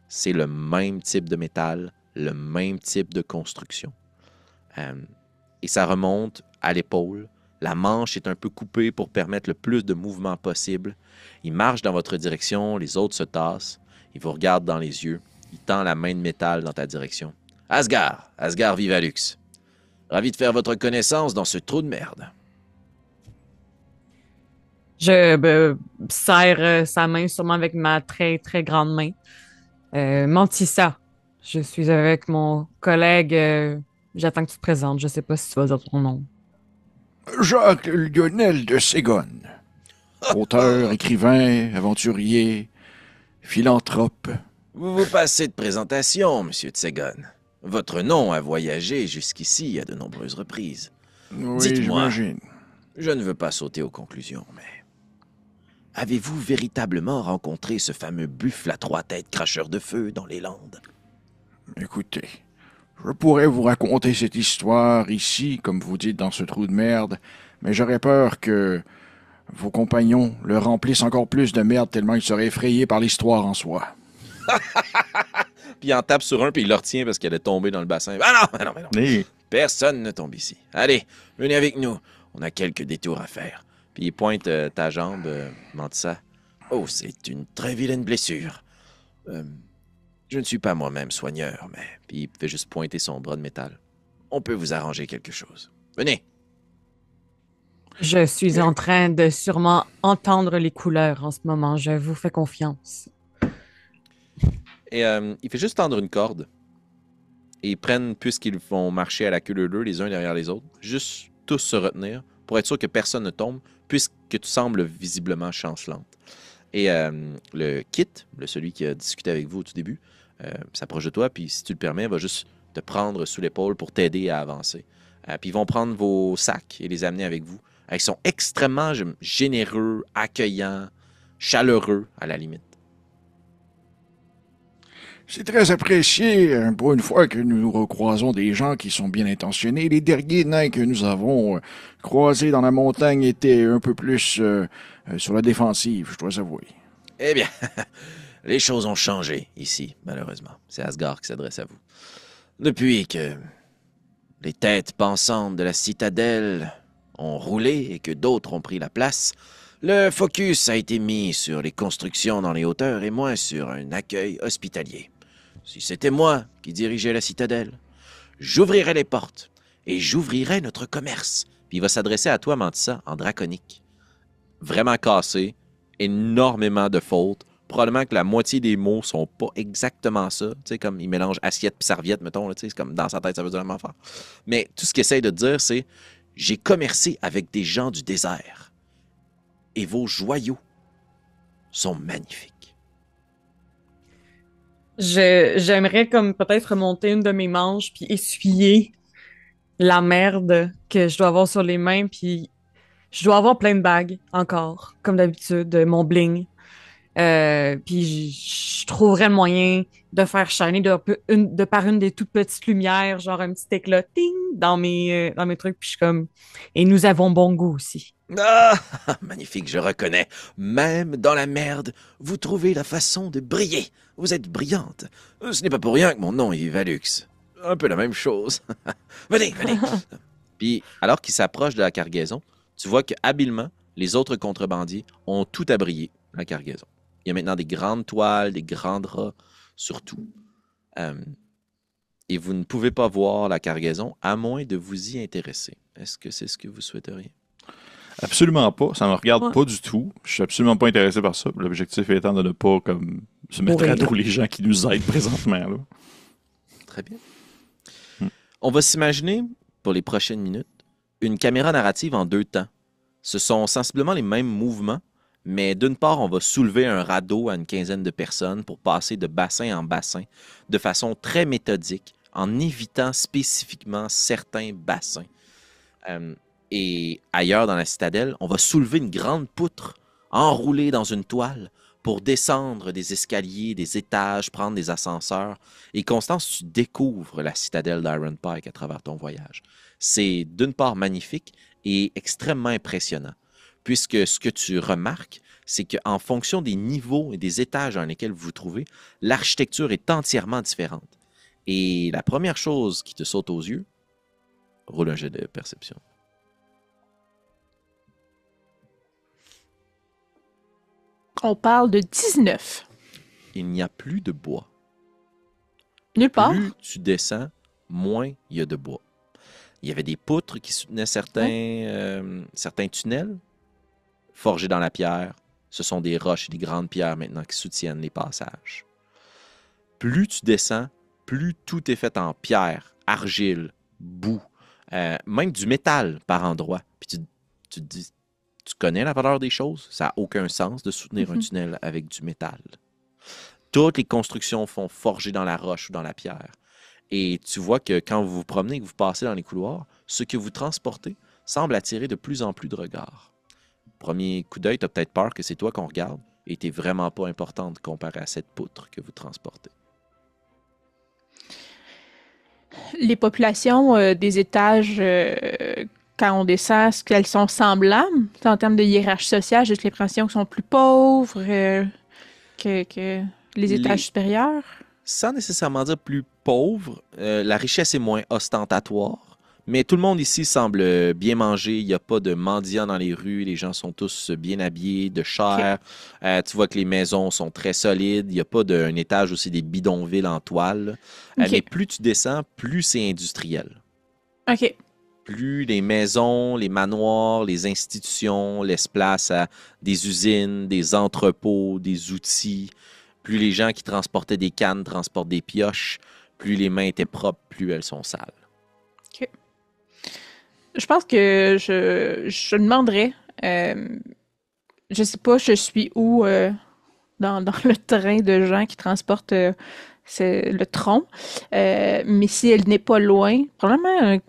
C'est le même type de métal, le même type de construction. Et ça remonte à l'épaule. La manche est un peu coupée pour permettre le plus de mouvement possible. Il marche dans votre direction, les autres se tassent. Il vous regarde dans les yeux. Il tend la main de métal dans ta direction. Asgard! Asgard Vivalux! Ravi de faire votre connaissance dans ce trou de merde. Je serre sa main sûrement avec ma très, très grande main. Mantissa, je suis avec mon collègue. J'attends que tu te présentes. Je sais pas si tu vas dire ton nom. Jacques Lionel de Ségone. Auteur, écrivain, aventurier, philanthrope. Vous vous passez de présentation, monsieur Tsegon. Votre nom a voyagé jusqu'ici à de nombreuses reprises. Oui, Dites-moi. j'imagine. Je ne veux pas sauter aux conclusions, mais... Avez-vous véritablement rencontré ce fameux buffle à 3 têtes cracheur de feu dans les Landes? Écoutez, je pourrais vous raconter cette histoire ici, comme vous dites, dans ce trou de merde, mais j'aurais peur que vos compagnons le remplissent encore plus de merde tellement ils seraient effrayés par l'histoire en soi. Puis il en tape sur un, puis il le retient parce qu'elle est tombée dans le bassin. Ah non! Oui. Personne ne tombe ici. Allez, venez avec nous. On a quelques détours à faire. Puis il pointe ta jambe, Mantissa. Oh, c'est une très vilaine blessure. Je ne suis pas moi-même soigneur, mais... Puis il fait juste pointer son bras de métal. On peut vous arranger quelque chose. Venez. Je suis en train de sûrement entendre les couleurs en ce moment. Je vous fais confiance. Et il fait juste tendre une corde. Et ils prennent, puisqu'ils vont marcher à la queue leu les uns derrière les autres, juste tous se retenir pour être sûr que personne ne tombe, puisque tu sembles visiblement chancelante. Et le Kit, celui qui a discuté avec vous au tout début, s'approche de toi, puis si tu le permets, va juste te prendre sous l'épaule pour t'aider à avancer. Puis ils vont prendre vos sacs et les amener avec vous Ils sont extrêmement généreux, accueillants, chaleureux, à la limite. C'est très apprécié, pour une fois que nous recroisons des gens qui sont bien intentionnés. Les derniers nains que nous avons croisés dans la montagne étaient un peu plus sur la défensive, je dois avouer. Eh bien, les choses ont changé ici, malheureusement. C'est Asgard qui s'adresse à vous. Depuis que les têtes pensantes de la citadelle ont roulé et que d'autres ont pris la place, le focus a été mis sur les constructions dans les hauteurs et moins sur un accueil hospitalier. Si c'était moi qui dirigeais la citadelle, j'ouvrirais les portes et j'ouvrirais notre commerce. Puis il va s'adresser à toi, Mantissa, en draconique. Vraiment cassé, énormément de fautes. Probablement que la moitié des mots sont pas exactement ça. Tu sais, comme il mélange assiette et serviette, mettons. Là, tu sais, c'est comme dans sa tête, ça veut dire la même affaire. Mais tout ce qu'il essaie de dire, c'est « J'ai commercé avec des gens du désert. Et vos joyaux sont magnifiques. » J'aimerais comme peut-être remonter une de mes manches puis essuyer la merde que je dois avoir sur les mains, puis je dois avoir plein de bagues encore, comme d'habitude, mon bling. Puis je trouverais le moyen de faire shiner de par une des toutes petites lumières, genre un petit éclat, ting, dans mes trucs, puis je suis comme... Et nous avons bon goût aussi. Ah, magnifique, je reconnais. Même dans la merde, vous trouvez la façon de briller. Vous êtes brillante. Ce n'est pas pour rien que mon nom est Valux. Un peu la même chose. Venez, venez. Puis, alors qu'il s'approche de la cargaison, tu vois que habilement, les autres contrebandiers ont tout abrié la cargaison. Il y a maintenant des grandes toiles, des grands draps, surtout. Et vous ne pouvez pas voir la cargaison à moins de vous y intéresser. Est-ce que c'est ce que vous souhaiteriez? Absolument pas. Ça me regarde Ouais. pas du tout. Je suis absolument pas intéressé par ça. L'objectif étant de ne pas comme se mettre à dos les gens qui nous aident présentement. Là. Très bien. On va s'imaginer, pour les prochaines minutes, une caméra narrative en 2 temps. Ce sont sensiblement les mêmes mouvements, mais d'une part, on va soulever un radeau à une quinzaine de personnes pour passer de bassin en bassin de façon très méthodique, en évitant spécifiquement certains bassins. Et ailleurs dans la citadelle, on va soulever une grande poutre enroulée dans une toile pour descendre des escaliers, des étages, prendre des ascenseurs. Et Constance, tu découvres la citadelle d'Iron Pike à travers ton voyage. C'est d'une part magnifique et extrêmement impressionnant, puisque ce que tu remarques, c'est qu'en fonction des niveaux et des étages dans lesquels vous vous trouvez, l'architecture est entièrement différente. Et la première chose qui te saute aux yeux, roule un jet de perception. On parle de 19. Il n'y a plus de bois. Nulle part. Plus tu descends, moins il y a de bois. Il y avait des poutres qui soutenaient certains tunnels forgés dans la pierre. Ce sont des roches et des grandes pierres maintenant qui soutiennent les passages. Plus tu descends, plus tout est fait en pierre, argile, boue, même du métal par endroits. Puis tu te dis, tu connais la valeur des choses? Ça n'a aucun sens de soutenir un tunnel avec du métal. Toutes les constructions sont forgées dans la roche ou dans la pierre. Et tu vois que quand vous vous promenez et que vous passez dans les couloirs, ce que vous transportez semble attirer de plus en plus de regards. Premier coup d'œil, tu as peut-être peur que c'est toi qu'on regarde et tu n'es vraiment pas importante comparé à cette poutre que vous transportez. Les populations des étages, quand on descend, est-ce qu'elles sont semblables en termes de hiérarchie sociale? J'ai l'impression qu'elles sont plus pauvres que les étages supérieurs. Sans nécessairement dire plus pauvre, la richesse est moins ostentatoire, mais tout le monde ici semble bien manger. Il n'y a pas de mendiants dans les rues. Les gens sont tous bien habillés, de chair. Okay. Tu vois que les maisons sont très solides. Il n'y a pas d'un étage aussi des bidonvilles en toile. Okay. Mais plus tu descends, plus c'est industriel. OK. Plus les maisons, les manoirs, les institutions laissent place à des usines, des entrepôts, des outils. Plus les gens qui transportaient des cannes transportent des pioches, plus les mains étaient propres, plus elles sont sales. OK. Je pense que je demanderais, je sais pas, je suis où dans le train de gens qui transportent le tronc, mais si elle n'est pas loin, probablement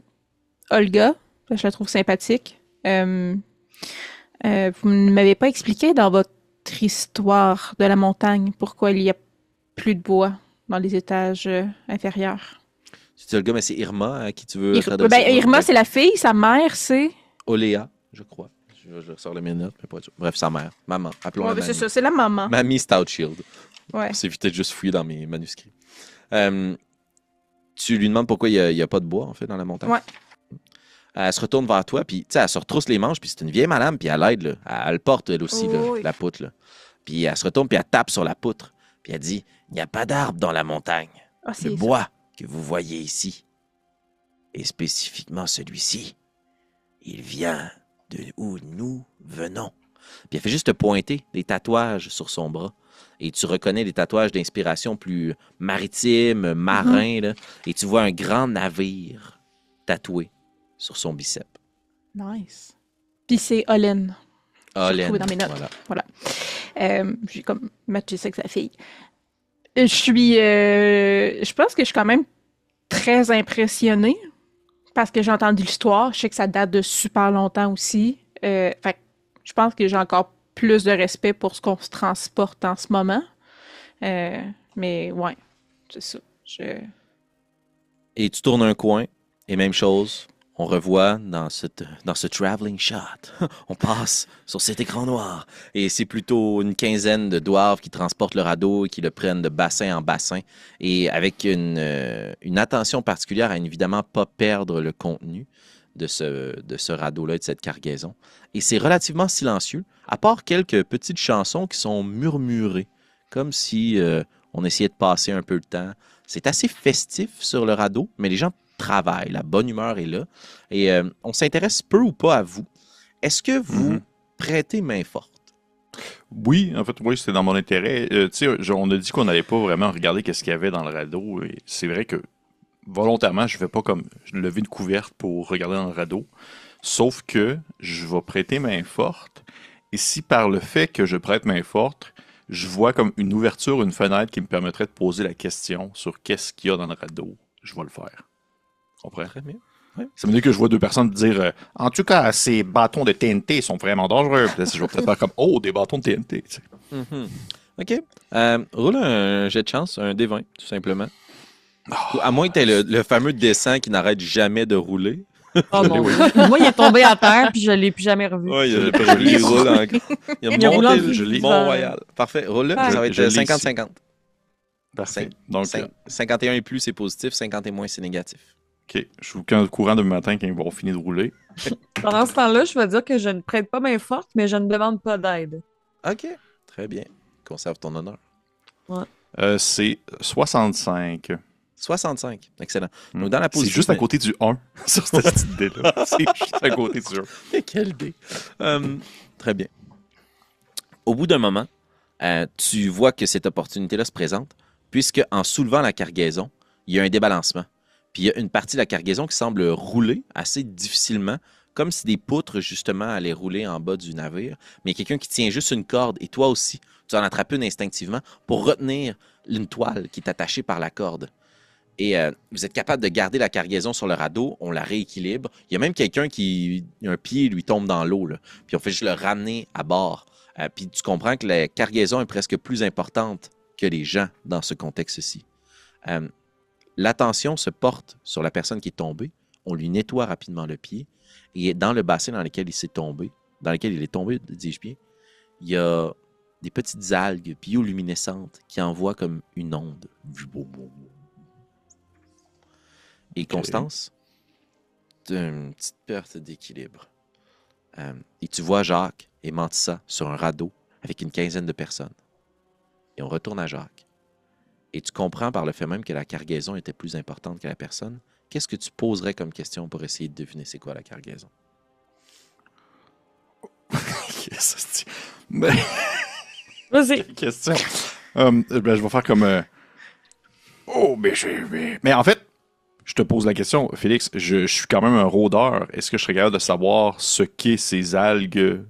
Olga, je la trouve sympathique. Vous ne m'avez pas expliqué dans votre histoire de la montagne pourquoi il y a plus de bois dans les étages inférieurs. C'est le gars, mais c'est Irma à qui tu veux t'adresser. Ben, Irma, c'est la fille, sa mère, c'est... Oléa, je crois. Je ressors les minutes, mais pas sûr. Bref, sa mère. Maman. Appelons-la Ouais, ben, c'est Mamie. ça, c'est la maman. Mamie Stoutshield. Ouais. C'est peut-être juste fouillé dans mes manuscrits. Tu lui demandes pourquoi il n'y a pas de bois, en fait, dans la montagne. Ouais. Elle se retourne vers toi, puis elle se retrousse les manches, puis c'est une vieille madame, puis elle aide, là. Elle porte, elle aussi, là, oui. la poutre. Là. Puis elle se retourne, puis elle tape sur la poutre. Puis elle dit, il n'y a pas d'arbre dans la montagne. Ah, c'est Le ça. bois que vous voyez ici, et spécifiquement celui-ci, il vient de où nous venons. Puis elle fait juste te pointer des tatouages sur son bras. Et tu reconnais des tatouages d'inspiration plus maritime, marin, là, et tu vois un grand navire tatoué sur son bicep. Nice. Puis c'est Olen. Olen, retrouvé dans mes notes. voilà. J'ai comme matché ça avec sa fille. Je pense que je suis quand même très impressionnée parce que j'ai entendu l'histoire. Je sais que ça date de super longtemps aussi. Fait que je pense que j'ai encore plus de respect pour ce qu'on se transporte en ce moment. Mais ouais, c'est ça. Et tu tournes un coin, et même chose, on revoit dans ce traveling shot, on passe sur cet écran noir, et c'est plutôt une quinzaine de dwarves qui transportent le radeau et qui le prennent de bassin en bassin, et avec une attention particulière à évidemment pas perdre le contenu de ce radeau-là et de cette cargaison. Et c'est relativement silencieux, à part quelques petites chansons qui sont murmurées, comme si on essayait de passer un peu le temps. C'est assez festif sur le radeau, mais les gens travaillent, la bonne humeur est là. Et on s'intéresse peu ou pas à vous. Est-ce que vous prêtez main forte? Oui, en fait, oui, c'était dans mon intérêt. Tu sais, on a dit qu'on n'allait pas vraiment regarder qu'est-ce qu'il y avait dans le radeau. Et c'est vrai que volontairement, je ne vais pas comme lever une couverte pour regarder dans le radeau. Sauf que je vais prêter main forte. Et si par le fait que je prête main forte, je vois comme une ouverture, une fenêtre qui me permettrait de poser la question sur qu'est-ce qu'il y a dans le radeau, je vais le faire. Tu comprends? Très bien. Ça veut dire que je vois deux personnes dire en tout cas, ces bâtons de TNT sont vraiment dangereux. Puis là, je vais peut-être faire comme oh, des bâtons de TNT. Tu sais. OK. Roule un jet de chance, un D20, tout simplement. À moins que tu aies le fameux dessin qui n'arrête jamais de rouler. Oh mon Dieu. Moi, il est tombé à terre, puis je ne l'ai plus jamais revu. Oui, Je l'ai pas il roule en... Il a roulé en monté plus le vivant. Mont-Royal. Parfait. Roule-le, Ah. ça va être Je l'ai 50-50. Parfait. Donc, 51 et plus, c'est positif. 50 et moins, c'est négatif. OK. Je suis au courant demain matin quand ils vont finir de rouler. Pendant ce temps-là, je vais dire que je ne prête pas main forte, mais je ne demande pas d'aide. OK. Très bien. Conserve ton honneur. C'est 65. 65. Excellent. Donc, dans la position... C'est juste à côté du 1 sur cette idée-là. C'est juste à côté du 1. Quelle idée. Très bien. Au bout d'un moment, tu vois que cette opportunité-là se présente, puisque en soulevant la cargaison, il y a un débalancement. Puis il y a une partie de la cargaison qui semble rouler assez difficilement, comme si des poutres, justement, allaient rouler en bas du navire. Mais il y a quelqu'un qui tient juste une corde, et toi aussi, tu en attrapes une instinctivement pour retenir une toile qui est attachée par la corde. Et vous êtes capable de garder la cargaison sur le radeau, on la rééquilibre. Il y a même quelqu'un qui, un pied lui tombe dans l'eau, là. Puis on fait juste le ramener à bord. Puis tu comprends que la cargaison est presque plus importante que les gens dans ce contexte-ci. L'attention se porte sur la personne qui est tombée. On lui nettoie rapidement le pied. Et dans le bassin dans lequel il s'est tombé, dans lequel il est tombé, dis-je bien, il y a des petites algues bioluminescentes qui envoient comme une onde. Et Constance, tu as une petite perte d'équilibre. Et tu vois Jacques et Mantissa sur un radeau avec une quinzaine de personnes. Et on retourne à Jacques. Et tu comprends par le fait même que la cargaison était plus importante que la personne. Qu'est-ce que tu poserais comme question pour essayer de deviner c'est quoi la cargaison? Yes, ben, Vas-y. question. Ben, je vais faire comme... Oh, mais en fait, je te pose la question, Félix. Je suis quand même un rôdeur. Est-ce que je serais capable de savoir ce qu'est ces algues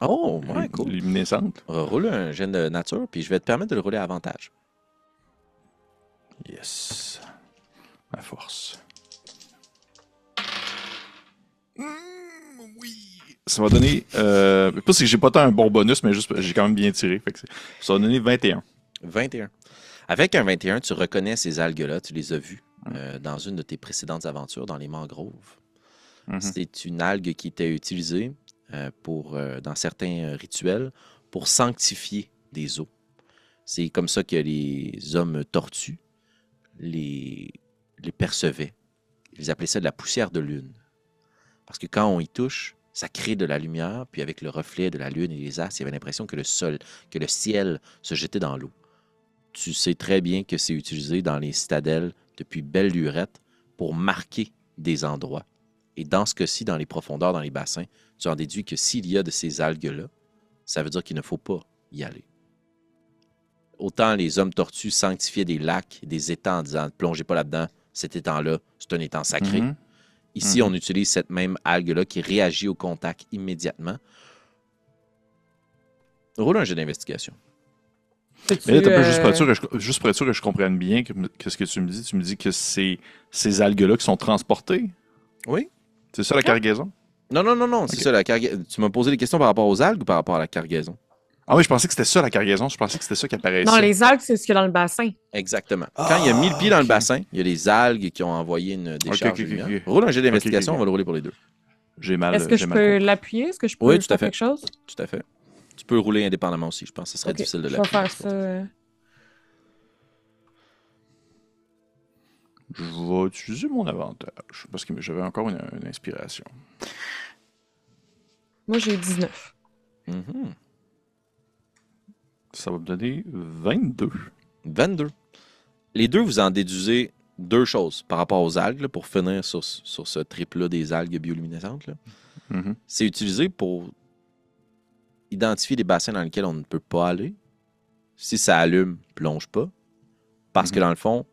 Oh, ouais, cool. luminescentes? Roule un jet de nature, puis je vais te permettre de le rouler à avantage. Yes. Ma force. Oui. Ça va donner... pas que j'ai pas tant un bon bonus, mais juste j'ai quand même bien tiré. Fait que ça va donner 21. 21. Avec un 21, tu reconnais ces algues-là, tu les as vues dans une de tes précédentes aventures dans les mangroves. C'est une algue qui était utilisée dans certains rituels pour sanctifier des eaux. C'est comme ça que les hommes tortues les percevaient. Ils appelaient ça de la poussière de lune. Parce que quand on y touche, ça crée de la lumière, puis avec le reflet de la lune et les astres, il y avait l'impression que le ciel se jetait dans l'eau. Tu sais très bien que c'est utilisé dans les citadelles depuis belle lurette pour marquer des endroits. Et dans ce cas-ci, dans les profondeurs, dans les bassins, tu en déduis que s'il y a de ces algues-là, ça veut dire qu'il ne faut pas y aller. Autant les hommes tortues sanctifiaient des lacs, des étangs en disant « plongez pas là-dedans, cet étang-là, c'est un étang sacré ». Ici, on utilise cette même algue-là qui réagit au contact immédiatement. Roule un jeu d'investigation. Mais là, juste pour être sûr que je comprenne bien ce que tu me dis. Tu me dis que c'est ces algues-là qui sont transportées? Oui. C'est ça la cargaison? Non. C'est ça la cargaison. Tu m'as posé des questions par rapport aux algues ou par rapport à la cargaison? Ah oui, je pensais que c'était ça la cargaison. Je pensais que c'était ça qui apparaissait. Non, les algues, c'est ce qu'il y a dans le bassin. Exactement. Quand il y a 1000 pieds dans le bassin, il y a des algues qui ont envoyé une décharge de lumière. Roule un jet d'investigation, on va le rouler pour les deux. J'ai mal. Est-ce que je peux l'appuyer? Est-ce que je peux Oui, tout à faire fait. quelque chose? Tout à fait. Tu peux rouler indépendamment aussi. Je pense que ce serait difficile de Je l'appuyer. vais faire ça. Je vais utiliser mon avantage parce que j'avais encore une inspiration. Moi, j'ai 19. Ça va me donner 22. 22. Les deux, vous en déduisez deux choses par rapport aux algues, là, pour finir sur ce trip-là des algues bioluminescentes. Là. C'est utilisé pour identifier les bassins dans lesquels on ne peut pas aller. Si ça allume, plonge pas. Parce que dans le fond,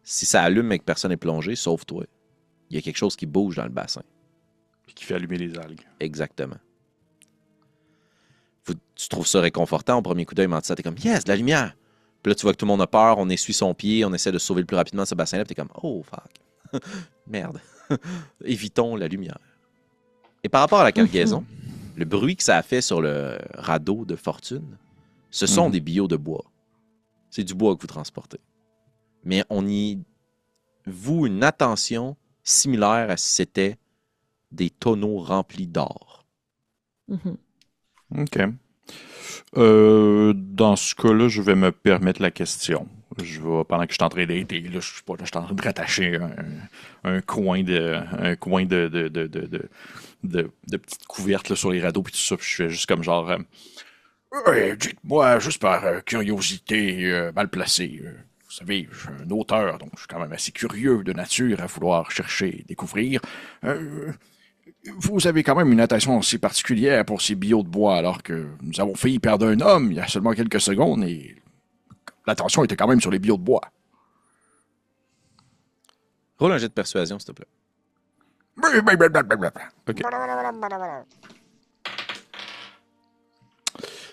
si ça allume mais que personne n'est plongé, sauf toi, il y a quelque chose qui bouge dans le bassin. Qui fait allumer les algues. Exactement. Tu trouves ça réconfortant au premier coup d'œil, Mantis, t'es comme « Yes, de la lumière! » Puis là, tu vois que tout le monde a peur, on essuie son pied, on essaie de sauver le plus rapidement ce bassin-là, puis t'es comme « Oh, fuck! Merde! Évitons la lumière. » Et par rapport à la cargaison, le bruit que ça a fait sur le radeau de fortune, ce sont des billots de bois. C'est du bois que vous transportez. Mais on y voue une attention similaire à si c'était des tonneaux remplis d'or. OK. Dans ce cas-là, je vais me permettre la question. Pendant que je suis en train d'aider, là, je suis en train de rattacher un coin de petites couvertes là, sur les radeaux puis tout ça. Puis je fais juste comme genre. Dites-moi, juste par curiosité mal placée, vous savez, je suis un auteur, donc je suis quand même assez curieux de nature à vouloir chercher et découvrir. Vous avez quand même une attention assez particulière pour ces billots de bois, alors que nous avons failli perdre un homme il y a seulement quelques secondes et l'attention était quand même sur les billots de bois. Roule un jet de persuasion, s'il te plaît. OK.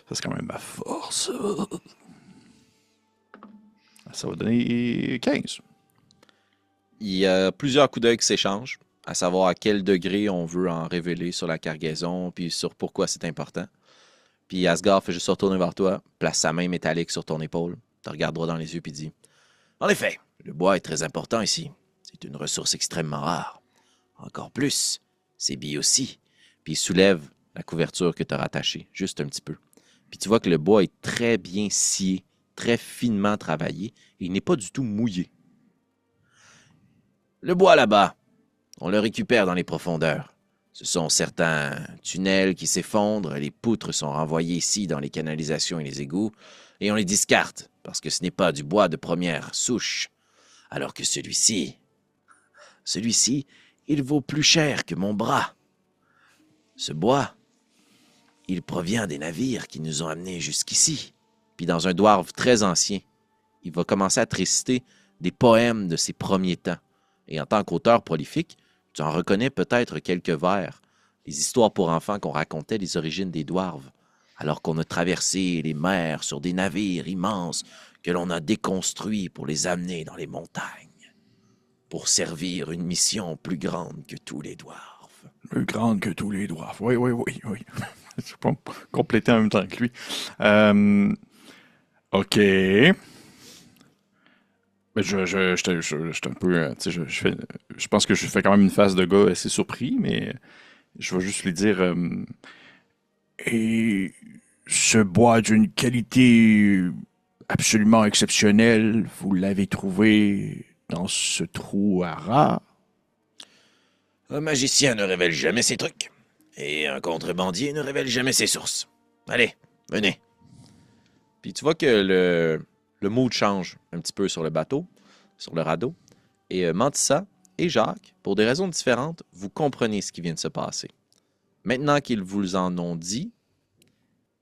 Ça, c'est quand même ma force. Ça va donner 15. Il y a plusieurs coups d'œil qui s'échangent, à savoir à quel degré on veut en révéler sur la cargaison, puis sur pourquoi c'est important. Puis Asgard fait juste se retourner vers toi, place sa main métallique sur ton épaule, te regarde droit dans les yeux, puis dit « En effet, le bois est très important ici. C'est une ressource extrêmement rare. Encore plus, c'est billes aussi. » Puis il soulève la couverture que tu as rattachée, juste un petit peu. Puis tu vois que le bois est très bien scié, très finement travaillé, et il n'est pas du tout mouillé. Le bois là-bas, on le récupère dans les profondeurs. Ce sont certains tunnels qui s'effondrent, les poutres sont renvoyées ici dans les canalisations et les égouts, et on les discarte, parce que ce n'est pas du bois de première souche. Alors que celui-ci, il vaut plus cher que mon bras. Ce bois, il provient des navires qui nous ont amenés jusqu'ici. Puis dans un dwarf très ancien, il va commencer à te réciter des poèmes de ses premiers temps. Et en tant qu'auteur prolifique, tu en reconnais peut-être quelques vers, les histoires pour enfants qu'on racontait des origines des dwarves, alors qu'on a traversé les mers sur des navires immenses que l'on a déconstruits pour les amener dans les montagnes, pour servir une mission plus grande que tous les dwarves. Plus grande que tous les dwarfs. Oui, oui, oui, oui. Je peux pas compléter en même temps que lui. OK. Ben, j'étais un peu, tu sais, je pense que je fais quand même une face de gars assez surpris, mais je vais juste lui dire, Et ce bois d'une qualité absolument exceptionnelle, vous l'avez trouvé dans ce trou à rats? Un magicien ne révèle jamais ses trucs. Et un contrebandier ne révèle jamais ses sources. Allez, venez. Puis tu vois que le mood change un petit peu sur le bateau, sur le radeau. Et Mantissa et Jacques, pour des raisons différentes, vous comprenez ce qui vient de se passer. Maintenant qu'ils vous en ont dit,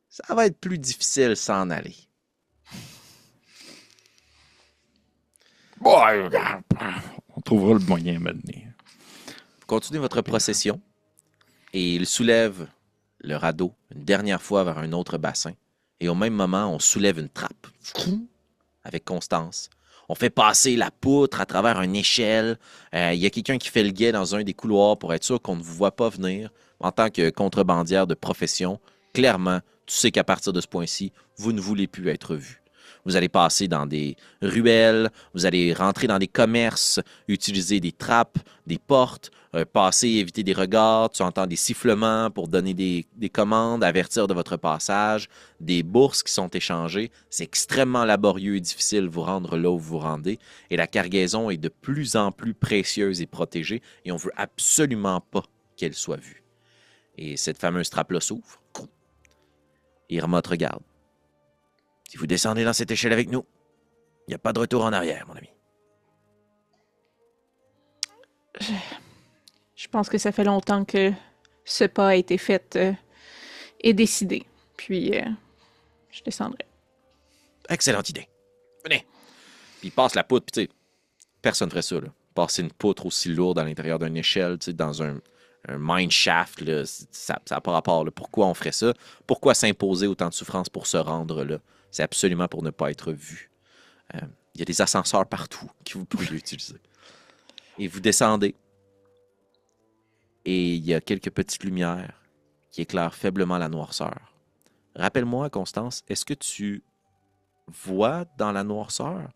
ça va être plus difficile s'en aller. Bon, on trouvera le moyen maintenant. Vous continuez votre procession et il soulève le radeau une dernière fois vers un autre bassin. Et au même moment, on soulève une trappe avec Constance. On fait passer la poutre à travers une échelle. Il y a quelqu'un qui fait le guet dans un des couloirs pour être sûr qu'on ne vous voit pas venir. En tant que contrebandière de profession, clairement, tu sais qu'à partir de ce point-ci, vous ne voulez plus être vu. Vous allez passer dans des ruelles, vous allez rentrer dans des commerces, utiliser des trappes, des portes, passer, éviter des regards, tu entends des sifflements pour donner des commandes, avertir de votre passage, des bourses qui sont échangées. C'est extrêmement laborieux et difficile de vous rendre là où vous vous rendez. Et la cargaison est de plus en plus précieuse et protégée et on ne veut absolument pas qu'elle soit vue. Et cette fameuse trappe-là s'ouvre. Irma te regarde. Si vous descendez dans cette échelle avec nous, il n'y a pas de retour en arrière, mon ami. Je pense que ça fait longtemps que ce pas a été fait et décidé. Puis, je descendrai. Excellente idée. Venez. Puis il passe la poutre, puis tu sais, personne ne ferait ça, là. Passer une poutre aussi lourde à l'intérieur d'une échelle, tu sais, dans un mine shaft, là, ça n'a pas rapport. Là. Pourquoi on ferait ça? Pourquoi s'imposer autant de souffrance pour se rendre là? C'est absolument pour ne pas être vu. Il y a des ascenseurs partout que vous pouvez utiliser. Et vous descendez. Et il y a quelques petites lumières qui éclairent faiblement la noirceur. Rappelle-moi, Constance, est-ce que tu vois dans la noirceur?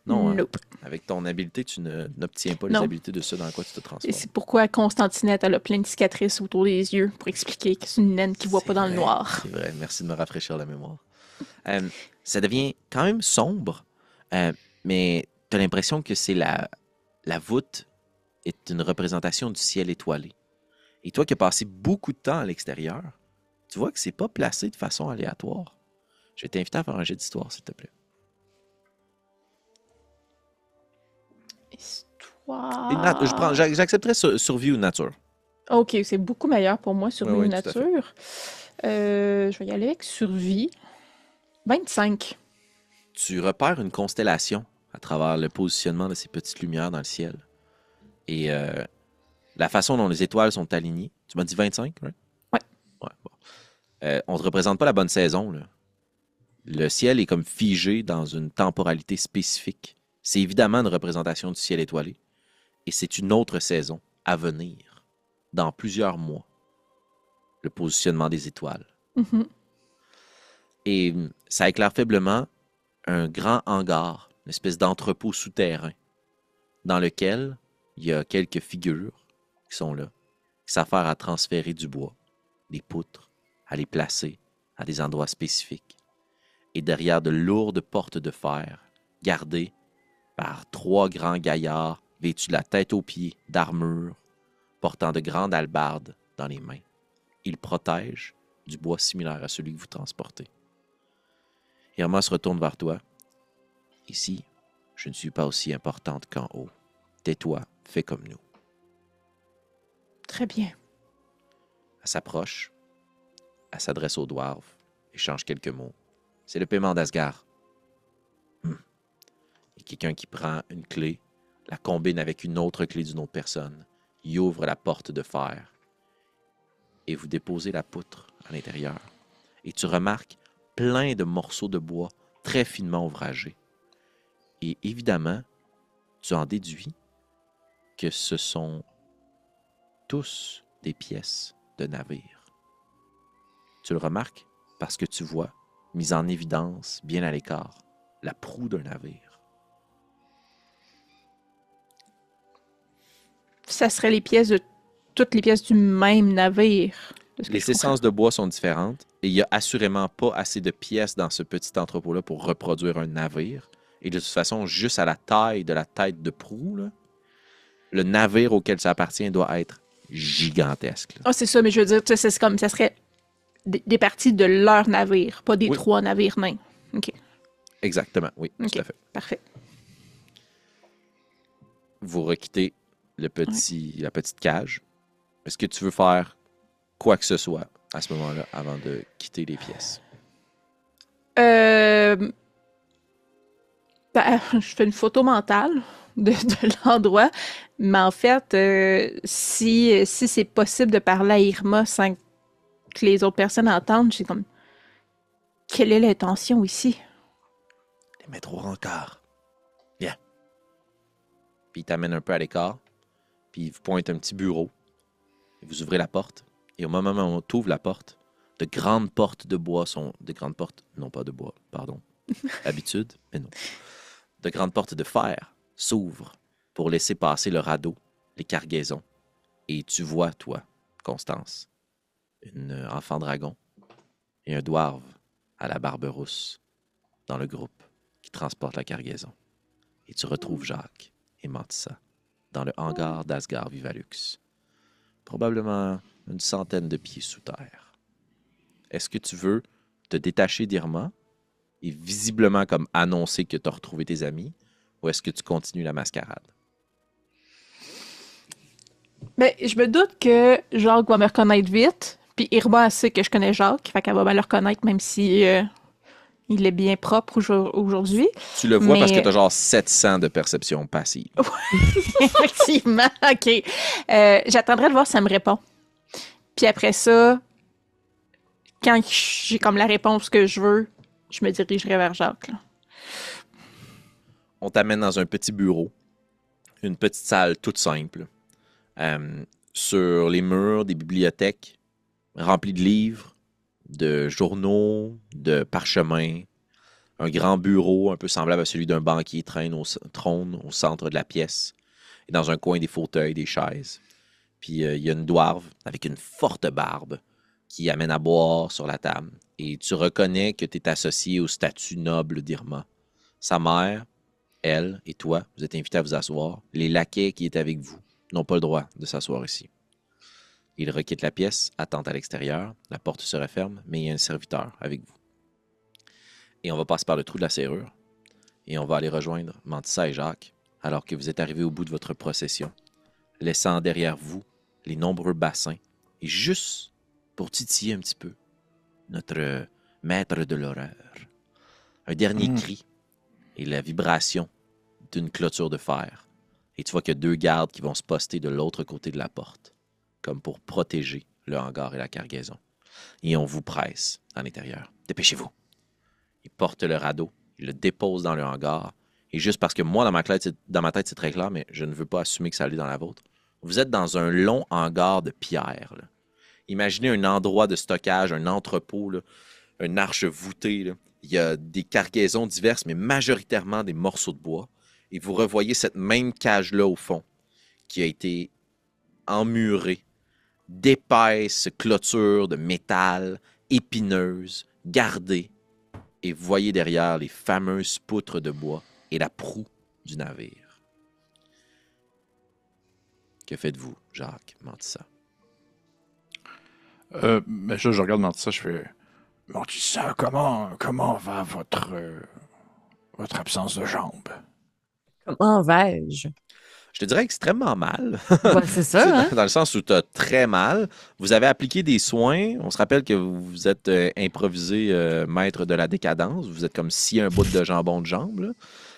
Non, hein? Nope. Avec ton habileté, tu n'obtiens pas les Non. habiletés de ce dans quoi tu te Et transformes. c'est pourquoi Constantinette, elle a plein de cicatrices autour des yeux pour expliquer que c'est une naine qui voit C'est pas dans le vrai, noir. C'est vrai, merci de me rafraîchir la mémoire. Ça devient quand même sombre, mais tu as l'impression que c'est la voûte est une représentation du ciel étoilé. Et toi qui as passé beaucoup de temps à l'extérieur, tu vois que c'est pas placé de façon aléatoire. Je vais t'inviter à faire un jet d'histoire, s'il te plaît. Histoire. J'accepterais survie ou nature. Ok, c'est beaucoup meilleur pour moi, survie Oui, ou tout à fait. nature. Je vais y aller avec survie. 25. Tu repères une constellation à travers le positionnement de ces petites lumières dans le ciel. Et la façon dont les étoiles sont alignées. Tu m'as dit 25, right? Ouais. Ouais, bon. On ne te représente pas la bonne saison, là. Le ciel est comme figé dans une temporalité spécifique. C'est évidemment une représentation du ciel étoilé. Et c'est une autre saison à venir, dans plusieurs mois. Le positionnement des étoiles. Mhm. Et ça éclaire faiblement un grand hangar, une espèce d'entrepôt souterrain, dans lequel il y a quelques figures qui sont là, qui s'affairent à transférer du bois, des poutres, à les placer à des endroits spécifiques. Et derrière de lourdes portes de fer, gardées par 3 grands gaillards vêtus de la tête aux pieds d'armure, portant de grandes hallebardes dans les mains. Ils protègent du bois similaire à celui que vous transportez. Irma se retourne vers toi. Ici, je ne suis pas aussi importante qu'en haut. Tais-toi, fais comme nous. Très bien. Elle s'approche, elle s'adresse au dwarf, échange quelques mots. C'est le paiement d'Asgard. Il y a quelqu'un qui prend une clé, la combine avec une autre clé d'une autre personne, il ouvre la porte de fer et vous déposez la poutre à l'intérieur. Et tu remarques plein de morceaux de bois très finement ouvragés. Et évidemment, tu en déduis que ce sont tous des pièces de navires. Tu le remarques parce que tu vois, mise en évidence, bien à l'écart, la proue d'un navire. Ça serait toutes les pièces du même navire. Les essences de bois sont différentes et il n'y a assurément pas assez de pièces dans ce petit entrepôt-là pour reproduire un navire. Et de toute façon, juste à la taille de la tête de proue, là, le navire auquel ça appartient doit être gigantesque. Ah, c'est ça, mais je veux dire, c'est comme ça serait des parties de leur navire, pas des 3 navires nains. OK. Exactement, oui, tout à fait. Parfait. Vous requittez la petite cage. Est-ce que tu veux faire quoi que ce soit à ce moment-là avant de quitter les pièces? Je fais une photo mentale de l'endroit, mais en fait, si c'est possible de parler à Irma sans que les autres personnes entendent, c'est comme... Quelle est l'intention ici? Les mettre au rencard. Viens. Puis il t'amène un peu à l'écart, puis il vous pointe un petit bureau. Et vous ouvrez la porte, et au moment où on ouvre la porte, de grandes portes de bois sont... De grandes portes, non pas de bois, pardon. Habitude, mais non. De grandes portes de fer s'ouvrent pour laisser passer le radeau, les cargaisons. Et tu vois, toi, Constance, une enfant dragon et un dwarve à la barbe rousse dans le groupe qui transporte la cargaison. Et tu retrouves Jacques et Mantissa dans le hangar d'Asgard Vivalux, probablement une centaine de pieds sous terre. Est-ce que tu veux te détacher d'Irma et visiblement comme annoncer que tu as retrouvé tes amis, ou est-ce que tu continues la mascarade? Ben, je me doute que Jacques va me reconnaître vite, puis Irma sait que je connais Jacques, fait qu'elle va bien le reconnaître même si il est bien propre aujourd'hui. Tu le vois parce que tu as genre 700 de perception passive. Effectivement, OK. J'attendrai de voir si ça me répond. Puis après ça, quand j'ai comme la réponse que je veux, je me dirigerai vers Jacques. Là. On t'amène dans un petit bureau, une petite salle toute simple. Sur les murs, des bibliothèques remplies de livres, de journaux, de parchemins. Un grand bureau un peu semblable à celui d'un banquier trône au centre de la pièce. Et dans un coin, des fauteuils, des chaises. Puis il y a une dwarve avec une forte barbe qui amène à boire sur la table. Et tu reconnais que tu es associé au statut noble d'Irma. Sa mère, elle et toi, vous êtes invités à vous asseoir. Les laquais qui étaient avec vous n'ont pas le droit de s'asseoir ici. Il requitte la pièce, attente à l'extérieur. La porte se referme, mais il y a un serviteur avec vous. Et on va passer par le trou de la serrure. Et on va aller rejoindre Mantissa et Jacques, alors que vous êtes arrivés au bout de votre procession, laissant derrière vous les nombreux bassins. Et juste pour titiller un petit peu, notre maître de l'horreur. Un dernier cri et la vibration d'une clôture de fer. Et tu vois qu'il y a 2 gardes qui vont se poster de l'autre côté de la porte, comme pour protéger le hangar et la cargaison. Et on vous presse à l'intérieur. Dépêchez-vous. Il porte le radeau, il le dépose dans le hangar. Et juste parce que moi, dans ma tête, c'est très clair, mais je ne veux pas assumer que ça allait dans la vôtre. Vous êtes dans un long hangar de pierre. Là. Imaginez un endroit de stockage, un entrepôt, là, une arche voûtée. Là. Il y a des cargaisons diverses, mais majoritairement des morceaux de bois. Et vous revoyez cette même cage-là au fond, qui a été emmurée d'épaisses clôtures de métal, épineuses, gardées. Et vous voyez derrière les fameuses poutres de bois et la proue du navire. Que faites-vous, Jacques Mantissa? Mais je regarde Mantissa, je fais... Mantissa, comment va votre absence de jambes? Comment vais-je? Je te dirais extrêmement mal. Ouais, c'est ça, hein? Dans le sens où tu as très mal. Vous avez appliqué des soins. On se rappelle que vous êtes improvisé maître de la décadence. Vous êtes comme si un bout de jambon de jambe.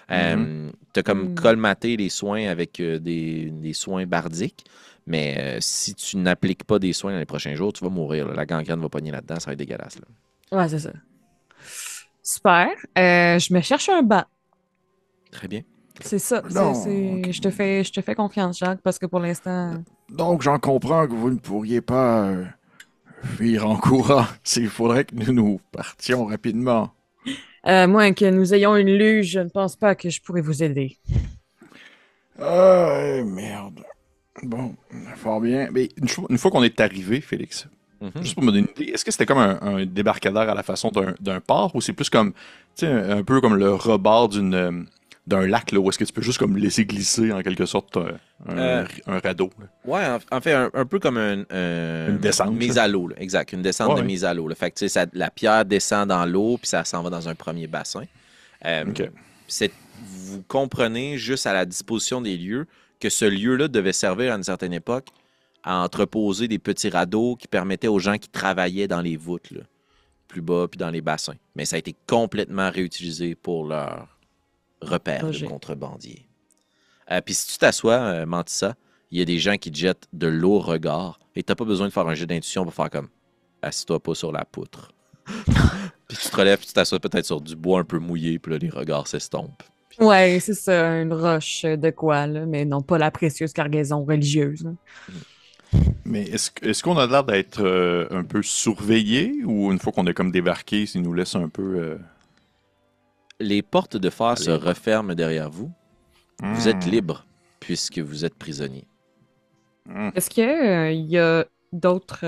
Tu as comme colmaté les soins avec des soins bardiques. Mais si tu n'appliques pas des soins dans les prochains jours, tu vas mourir. Là. La gangrène va pogner là-dedans. Ça va être dégueulasse. Là. Ouais, c'est ça. Super. Je me cherche un banc. Très bien. C'est ça. Non, Je te fais confiance, Jacques, parce que pour l'instant, Donc, j'en comprends que vous ne pourriez pas fuir en courant. S'il faudrait que nous partions rapidement. À moins que nous ayons une luge, je ne pense pas que je pourrais vous aider. Ah, merde. Bon, fort bien. Mais une fois qu'on est arrivé, Félix, Mhm. juste pour me donner une idée, est-ce que c'était comme un débarcadère à la façon d'un port ou c'est plus comme, tu sais, un peu comme le rebord d'un lac, là, où est-ce que tu peux juste comme laisser glisser en quelque sorte un radeau, là? Ouais, en fait, un peu comme Une descente, mise ça. à l'eau, là. Exact, une descente Ouais, de ouais. mise à l'eau, là. Fait que, tu sais, la pierre descend dans l'eau, puis ça s'en va dans un premier bassin. Ok. Vous comprenez, juste à la disposition des lieux, que ce lieu-là devait servir à une certaine époque à entreposer des petits radeaux qui permettaient aux gens qui travaillaient dans les voûtes, là, plus bas, puis dans les bassins. Mais ça a été complètement réutilisé pour leur repère de Projet. contrebandiers. Puis si tu t'assois, Mantissa, il y a des gens qui te jettent de lourds regards et t'as pas besoin de faire un jet d'intuition pour faire comme assis-toi pas sur la poutre. Puis tu te relèves, puis tu t'assois peut-être sur du bois un peu mouillé, puis là, les regards s'estompent. Ouais, c'est ça, une roche de quoi, là, mais non pas la précieuse cargaison religieuse, là. Mais est-ce qu'on a l'air d'être un peu surveillé ou une fois qu'on est comme débarqué, ils nous laissent un peu. Les portes de fer se Allez. referment derrière vous. Vous êtes Hmm. libre, puisque vous êtes prisonnier. Hmm. Est-ce que il y a d'autres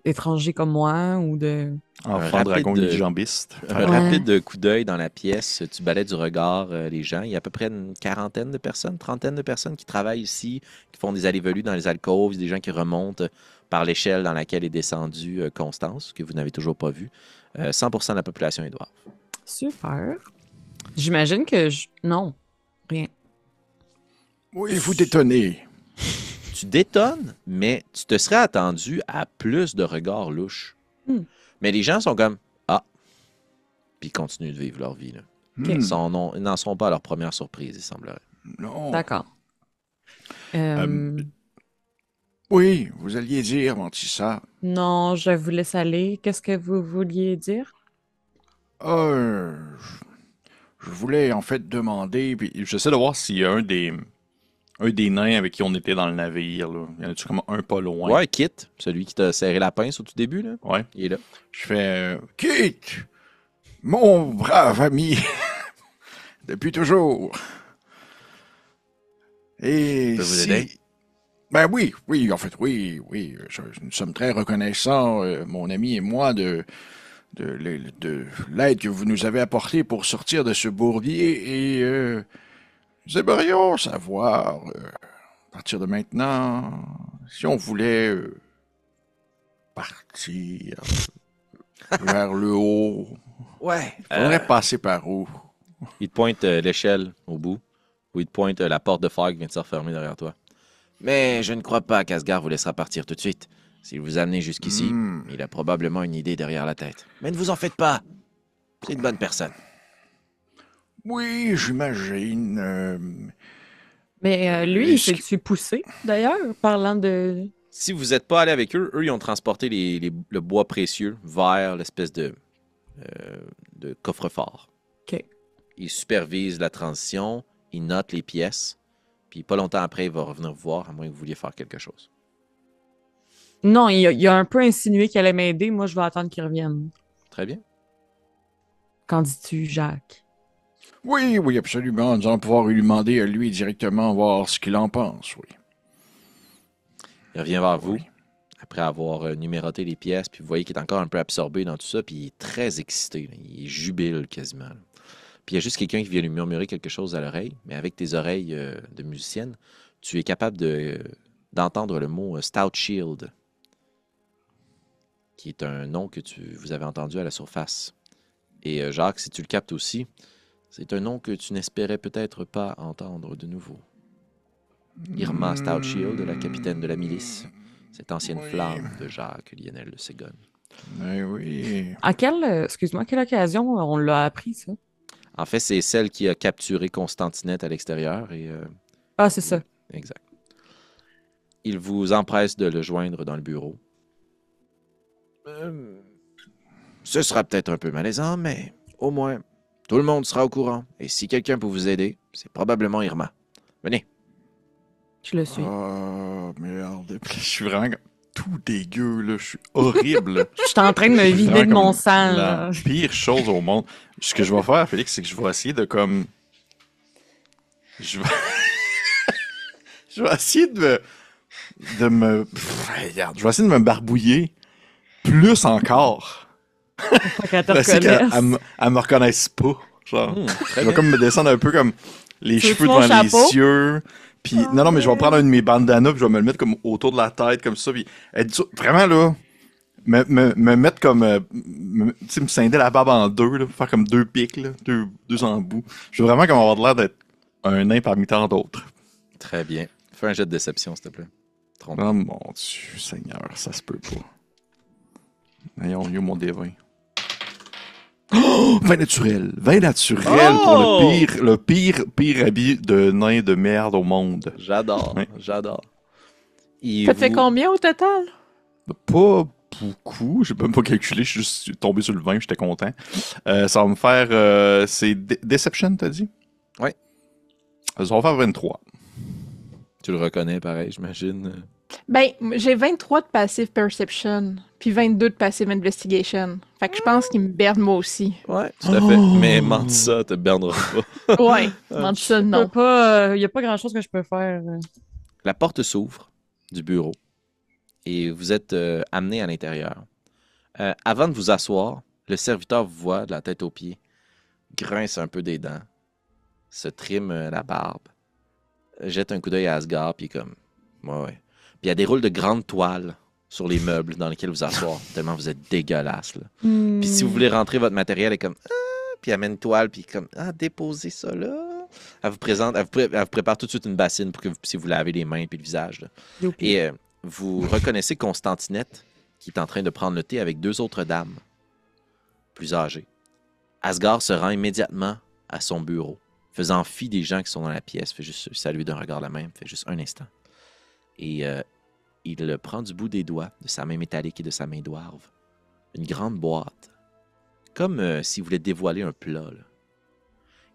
étrangers comme moi ou de... Enfant rapide dragon de- unijambiste. Un Ouais. rapide coup d'œil dans la pièce, tu balais du regard les gens. Il y a à peu près une quarantaine de personnes, trentaine de personnes qui travaillent ici, qui font des allées-venues dans les alcôves, des gens qui remontent par l'échelle dans laquelle est descendue Constance, que vous n'avez toujours pas vue. 100% de la population est dwarf. Super. J'imagine que non, rien. Oui, vous détonnez. Tu détonnes, mais tu te serais attendu à plus de regards louches. Hmm. Mais les gens sont comme ah, puis ils continuent de vivre leur vie, là. Ok. Ils n'en sont pas à leur première surprise, il semblerait. Non. D'accord. Oui, vous alliez dire, Mantissa. Non, je vous laisse aller. Qu'est-ce que vous vouliez dire? Euh, je voulais en fait demander, puis J'essaie de voir s'il y a un des nains avec qui on était dans le navire, là. Il y en a-tu comme un pas loin? Ouais, Kit, celui qui t'a serré la pince au tout début, là, Ouais. il est là. je fais Kit, mon brave ami, depuis toujours. Et Je peux vous aider? Ben oui, oui, en fait, oui. Nous sommes très reconnaissants, mon ami et moi, de l'aide que vous nous avez apportée pour sortir de ce bourbier. Et nous aimerions savoir, à partir de maintenant, si on voulait partir vers le haut, Ouais. il faudrait passer par où? Il te pointe l'échelle au bout, ou il te pointe la porte de fer qui vient de se refermer derrière toi. Mais je ne crois pas qu'Asgard vous laissera partir tout de suite. S'il vous a amené jusqu'ici, Hmm. il a probablement une idée derrière la tête. Mais ne vous en faites pas. C'est une bonne personne. Oui, j'imagine. Mais lui, il est-ce que- s'est-tu poussé, d'ailleurs, parlant de... Si vous n'êtes pas allé avec eux, ils ont transporté le bois précieux vers l'espèce de coffre-fort. OK. Il supervise la transition, il note les pièces, puis pas longtemps après, il va revenir vous voir, à moins que vous vouliez faire quelque chose. Non, il a un peu insinué qu'il allait m'aider. Moi, je vais attendre qu'il revienne. Très bien. Qu'en dis-tu, Jacques? Oui, oui, absolument. Nous allons pouvoir lui demander à lui directement voir ce qu'il en pense, oui. Il revient vers vous, Oui. après avoir numéroté les pièces, puis vous voyez qu'il est encore un peu absorbé dans tout ça, puis il est très excité, là. Il jubile quasiment, là. Puis il y a juste quelqu'un qui vient lui murmurer quelque chose à l'oreille, mais avec tes oreilles de musicienne, tu es capable d'entendre le mot Stout Shield, qui est un nom que vous avez entendu à la surface. Et Jacques, si tu le captes aussi, c'est un nom que tu n'espérais peut-être pas entendre de nouveau. Irma Stoutshield, la capitaine de la milice, cette ancienne Oui. flamme de Jacques Lionel de Ségon. Eh oui. À excuse-moi, à quelle occasion on l'a appris, ça? En fait, c'est celle qui a capturé Constantinette à l'extérieur et Ah, c'est ça. exact. Il vous empresse de le joindre dans le bureau. Ce sera peut-être un peu malaisant, mais au moins, tout le monde sera au courant. Et si quelqu'un peut vous aider, c'est probablement Irma. Venez. Je le suis. Oh, merde. Puis je suis vraiment tout dégueu, là. Je suis horrible. Je suis en train de me vider de Vraiment mon comme sang. la Là. pire chose au monde. Ce que je vais faire, Félix, c'est que je vais essayer de comme... Je vais... je vais essayer de me... regarde, je vais essayer de me barbouiller plus encore. Faut qu'elle te Je vais essayer qu'elle reconnaisse. elle me reconnaisse pas. Genre, Très je vais bien. comme me descendre un peu comme les Tu veux-tu cheveux mon devant les chapeau? yeux. Puis, non, mais je vais prendre un de mes bandanas, puis je vais me le mettre comme autour de la tête, comme ça. Puis, vraiment, là, me mettre comme, tu sais, me scinder la barbe en deux, là, faire comme deux pics, là, deux embouts. Je veux vraiment comme avoir l'air d'être un nain parmi tant d'autres. Très bien. Fais un jet de déception, s'il te plaît. Trompe. Oh mon Dieu, Seigneur, ça se peut pas. Voyons, yo, mon D20. Oh! Vin naturel! Vin naturel Oh! pour le pire habit de nain de merde au monde. J'adore, Ouais. j'adore. Et Ça te fait vous- combien au total? Pas beaucoup, j'ai même pas calculé, je suis juste tombé sur le 20, j'étais content. Ça va me faire... c'est Deception, t'as dit? Ouais. Ça va faire 23. Tu le reconnais, pareil, j'imagine. Ben, j'ai 23 de Passive Perception, puis 22 de Passive Investigation. Fait que je pense qu'il me berne moi aussi. Ouais, tout à fait. Mais mente ça, te bernera pas. Ouais, demande ça, Il non. n'y a pas grand-chose que je peux faire. La porte s'ouvre du bureau et vous êtes amené à l'intérieur. Avant de vous asseoir, le serviteur vous voit de la tête aux pieds, grince un peu des dents, se trime la barbe, jette un coup d'œil à Asgard, puis comme... Ouais. Puis il y a des rôles de grandes toiles sur les meubles dans lesquels vous asseoir, tellement vous êtes dégueulasse. Là. Puis si vous voulez rentrer votre matériel, elle est comme... Ah, puis elle met une toile, puis comme... Ah, déposez ça là. Elle vous présente, elle vous prépare tout de suite une bassine pour que vous puissiez vous laver les mains puis le visage. Là. Et vous reconnaissez Constantinette qui est en train de prendre le thé avec deux autres dames, plus âgées. Asgard se rend immédiatement à son bureau, faisant fi des gens qui sont dans la pièce, fait juste saluer d'un regard la même, fait juste un instant. Et il prend du bout des doigts, de sa main métallique et de sa main d'ouarve, une grande boîte, comme s'il voulait dévoiler un plat. Là.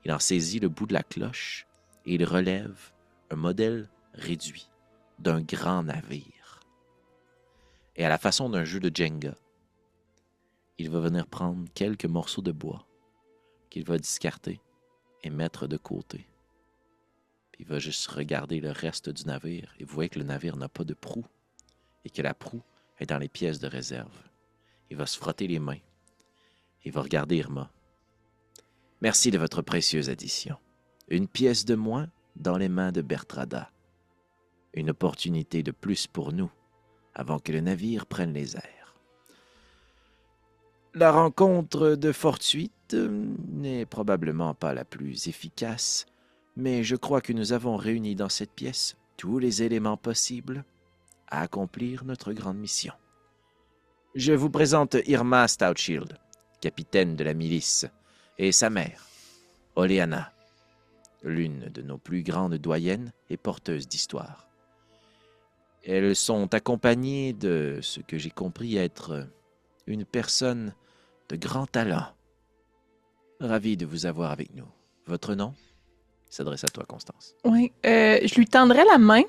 Il en saisit le bout de la cloche et il relève un modèle réduit d'un grand navire. Et à la façon d'un jeu de Jenga, il va venir prendre quelques morceaux de bois qu'il va discarter et mettre de côté. Puis il va juste regarder le reste du navire et vous voyez que le navire n'a pas de proue et que la proue est dans les pièces de réserve. Il va se frotter les mains. Il va regarder Irma. Merci de votre précieuse addition. Une pièce de moins dans les mains de Bertrada. Une opportunité de plus pour nous avant que le navire prenne les airs. La rencontre de fortuite n'est probablement pas la plus efficace, mais je crois que nous avons réuni dans cette pièce tous les éléments possibles à accomplir notre grande mission. Je vous présente Irma Stoutshield, capitaine de la milice, et sa mère, Oleana, l'une de nos plus grandes doyennes et porteuses d'histoire. Elles sont accompagnées de ce que j'ai compris être une personne de grand talent. Ravi de vous avoir avec nous. Votre nom? Il s'adresse à toi, Constance. Oui, je lui tendrais la main.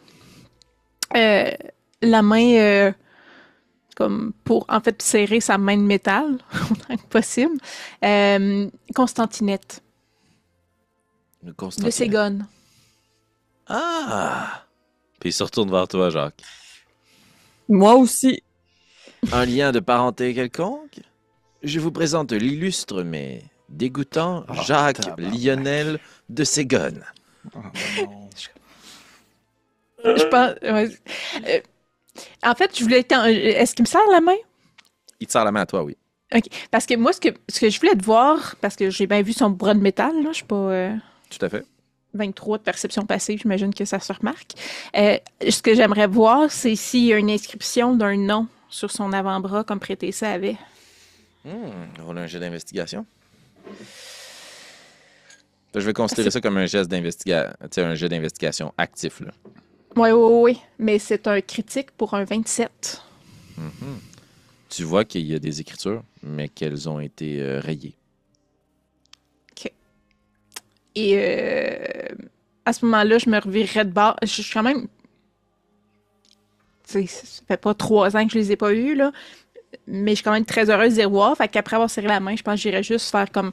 La main comme pour, en fait, serrer sa main de métal, autant que possible. Constantinette, de Constantine. Ségone. Ah! Puis il se retourne vers toi, Jacques. Moi aussi. Un lien de parenté quelconque? Je vous présente l'illustre mais dégoûtant Jacques tabarnak. Lionel de Ségone. Oh, non. Je pense. En fait, je voulais. Est-ce qu'il me serre la main? Il te serre la main à toi, oui. OK. Parce que moi, ce que je voulais te voir, parce que j'ai bien vu son bras de métal, là, je suis pas. Tout à fait. 23 de perception passive, j'imagine que ça se remarque. Ce que j'aimerais voir, c'est s'il y a une inscription d'un nom sur son avant-bras, comme Prétessa avait. On a un jet d'investigation. Je vais considérer ça comme un jet d'investigation actif. Là. Oui. Mais c'est un critique pour un 27. Tu vois qu'il y a des écritures, mais qu'elles ont été rayées. OK. Et à ce moment-là, je me revirerais de bord. Je suis quand même tu sais, ça fait pas 3 ans que je les ai pas eus, là. Mais je suis quand même très heureuse de les revoir. Fait qu'après avoir serré la main, je pense que j'irais juste faire comme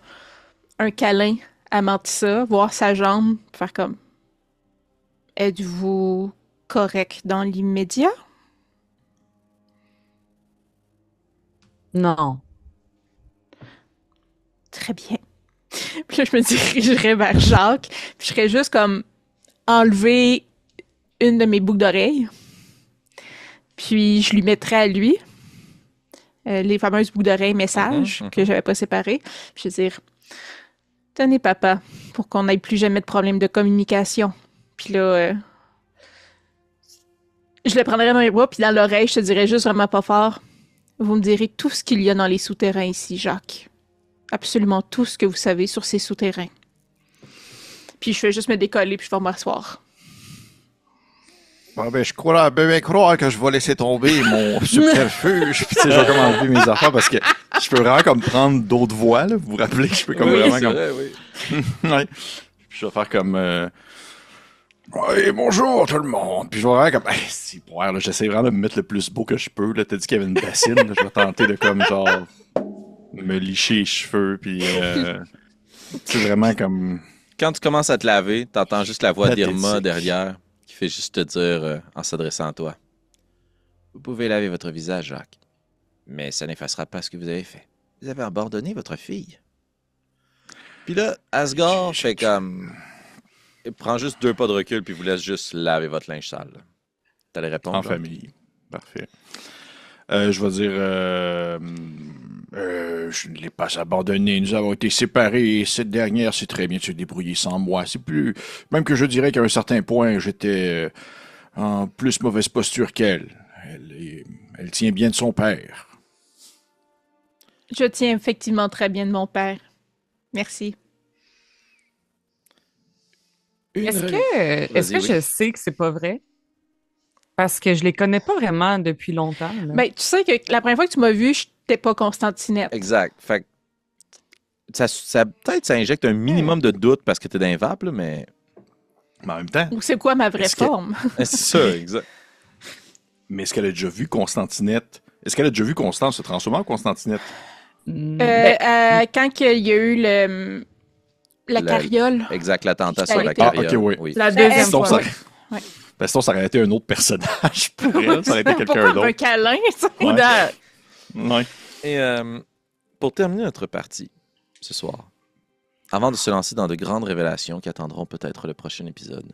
un câlin à Mantissa, voir sa jambe, faire comme... Êtes-vous correct dans l'immédiat? Non. Très bien. Puis là, je me dirigerais vers Jacques, puis je serais juste comme enlever une de mes boucles d'oreilles, puis je lui mettrais à lui les fameuses boucles d'oreilles messages que j'avais pas séparées. Puis je vais dire, tenez papa, pour qu'on n'ait plus jamais de problème de communication. Puis là, je le prendrais dans mes bras, puis dans l'oreille, je te dirais juste vraiment pas fort, vous me direz tout ce qu'il y a dans les souterrains ici, Jacques. Absolument tout ce que vous savez sur ces souterrains. Puis je vais juste me décoller, puis je vais m'asseoir. Bon, ben, je crois bien croire que je vais laisser tomber mon subterfuge. Puis, tu sais, je vais comme enlever mes affaires parce que je peux vraiment comme prendre d'autres voix, là. Vous vous rappelez que je peux comme vraiment comme... Vrai, oui. Ouais. Puis je vais faire comme... Oui, bonjour tout le monde. Puis je vais vraiment comme... c'est pour là, j'essaie vraiment de me mettre le plus beau que je peux. Là, t'as dit qu'il y avait une bassine. Là, je vais tenter de comme genre... me licher les cheveux. Puis... c'est vraiment comme... Quand tu commences à te laver, t'entends juste la voix Pathétique. d'Irma derrière qui fait juste te dire en s'adressant à toi. Vous pouvez laver votre visage, Jacques, mais ça n'effacera pas ce que vous avez fait. Vous avez abandonné votre fille. Puis là, Asgard fait comme... Il prend juste 2 pas de recul puis vous laisse juste laver votre linge sale. T'allais répondre? En Jacques? famille. Parfait. Je vais dire... Je ne l'ai pas abandonné. Nous avons été séparés et cette dernière s'est très bien se débrouiller sans moi. C'est plus... Même que je dirais qu'à un certain point, j'étais en plus mauvaise posture qu'elle. Elle tient bien de son père. Je tiens effectivement très bien de mon père. Merci. Est-ce Vas-y, que oui. je sais que c'est pas vrai? Parce que je les connais pas vraiment depuis longtemps. Là. Ben, tu sais que la première fois que tu m'as vu, je n'étais pas Constantinette. Exact. Fait que peut-être ça injecte un minimum de doute parce que t'es dans les vapes, là, mais... Mais en même temps... Ou c'est quoi ma vraie Est-ce que- forme? C'est ça, exact. Mais est-ce qu'elle a déjà vu Constantinette? Est-ce qu'elle a déjà vu Constance se transformer en Constantinette? Quand il y a eu la Le- carriole. Exact, l'attentat Ça sur a la été- carriole. oui. La deuxième Sinon, fois. ça... Ouais. Ben, sinon, ça aurait été un autre personnage pour elle. Ça aurait été Pourquoi quelqu'un un d'autre. câlin? Ça? Ouais. Oudard. Ouais. Et pour terminer notre partie ce soir, avant de se lancer dans de grandes révélations qui attendront peut-être le prochain épisode,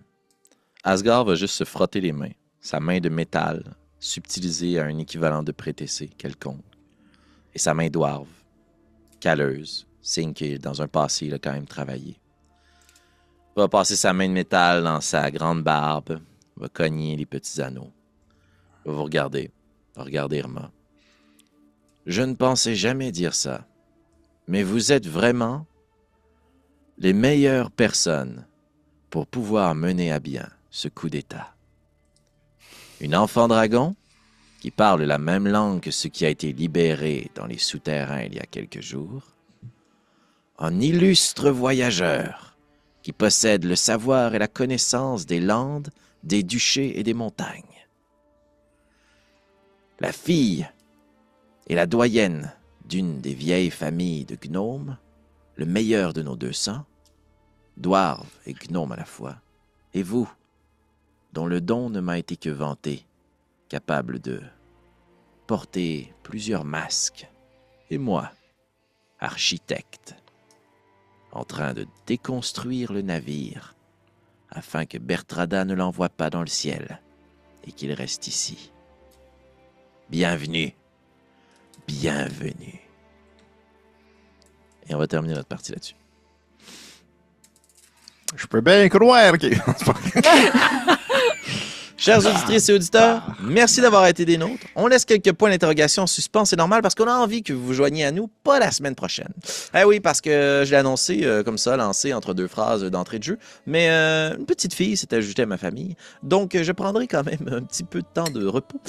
Asgard va juste se frotter les mains, sa main de métal, subtilisée à un équivalent de prétessé quelconque, et sa main d'ouarve, calleuse, signe que dans un passé, il a quand même travaillé. Va passer sa main de métal dans sa grande barbe, va cogner les petits anneaux, va vous regarder, va regarder Irma. Je ne pensais jamais dire ça, mais vous êtes vraiment les meilleures personnes pour pouvoir mener à bien ce coup d'État. Une enfant dragon qui parle la même langue que ce qui a été libéré dans les souterrains il y a quelques jours. Un illustre voyageur qui possède le savoir et la connaissance des landes, des duchés et des montagnes. La fille et la doyenne d'une des vieilles familles de gnomes, le meilleur de nos 200, dwarves et gnomes à la fois, et vous, dont le don ne m'a été que vanté, capable de porter plusieurs masques, et moi, architecte, en train de déconstruire le navire, afin que Bertrada ne l'envoie pas dans le ciel, et qu'il reste ici. Bienvenue. Bienvenue. Et on va terminer notre partie là-dessus. Je peux bien croire que... Chers auditrices et auditeurs, merci d'avoir été des nôtres. On laisse quelques points d'interrogation en suspens, c'est normal parce qu'on a envie que vous vous joigniez à nous, pas la semaine prochaine. Eh oui, parce que je l'ai annoncé comme ça, lancé entre 2 phrases d'entrée de jeu, mais une petite fille s'est ajoutée à ma famille, donc je prendrai quand même un petit peu de temps de repos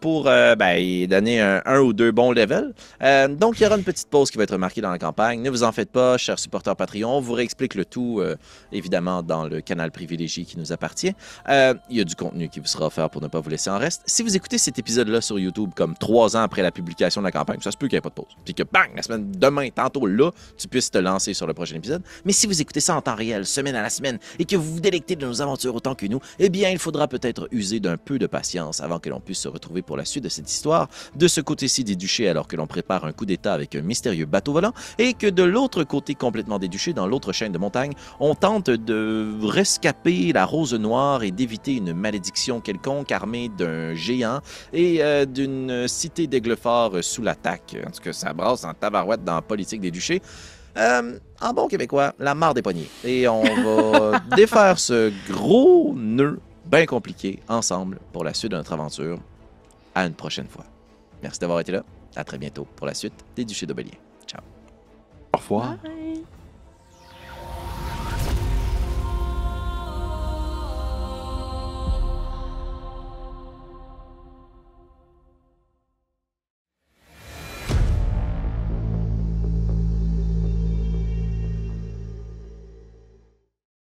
pour y donner un ou 2 bons levels. Donc il y aura une petite pause qui va être marquée dans la campagne. Ne vous en faites pas, chers supporters Patreon, on vous réexplique le tout, évidemment, dans le canal privilégié qui nous appartient. Il y a du contenu qui qui vous sera offert pour ne pas vous laisser en reste. Si vous écoutez cet épisode-là sur YouTube comme 3 ans après la publication de la campagne, ça se peut qu'il n'y ait pas de pause. Puis que bang, la semaine demain, tantôt là, tu puisses te lancer sur le prochain épisode. Mais si vous écoutez ça en temps réel, semaine à la semaine, et que vous vous délectez de nos aventures autant que nous, eh bien, il faudra peut-être user d'un peu de patience avant que l'on puisse se retrouver pour la suite de cette histoire, de ce côté-ci des duchés alors que l'on prépare un coup d'état avec un mystérieux bateau volant, et que de l'autre côté complètement des duchés, dans l'autre chaîne de montagne, on tente de rescaper la rose noire et d'éviter une malédiction quelconque armée d'un géant et d'une cité d'aigle fort sous l'attaque. En tout cas, ça brasse en tabarouette dans la politique des duchés. En bon québécois, la marre des poignets. Et on va défaire ce gros nœud bien compliqué ensemble pour la suite de notre aventure. À une prochaine fois. Merci d'avoir été là. À très bientôt pour la suite des Duchés d'Aubélien. Ciao. Au revoir. Bye.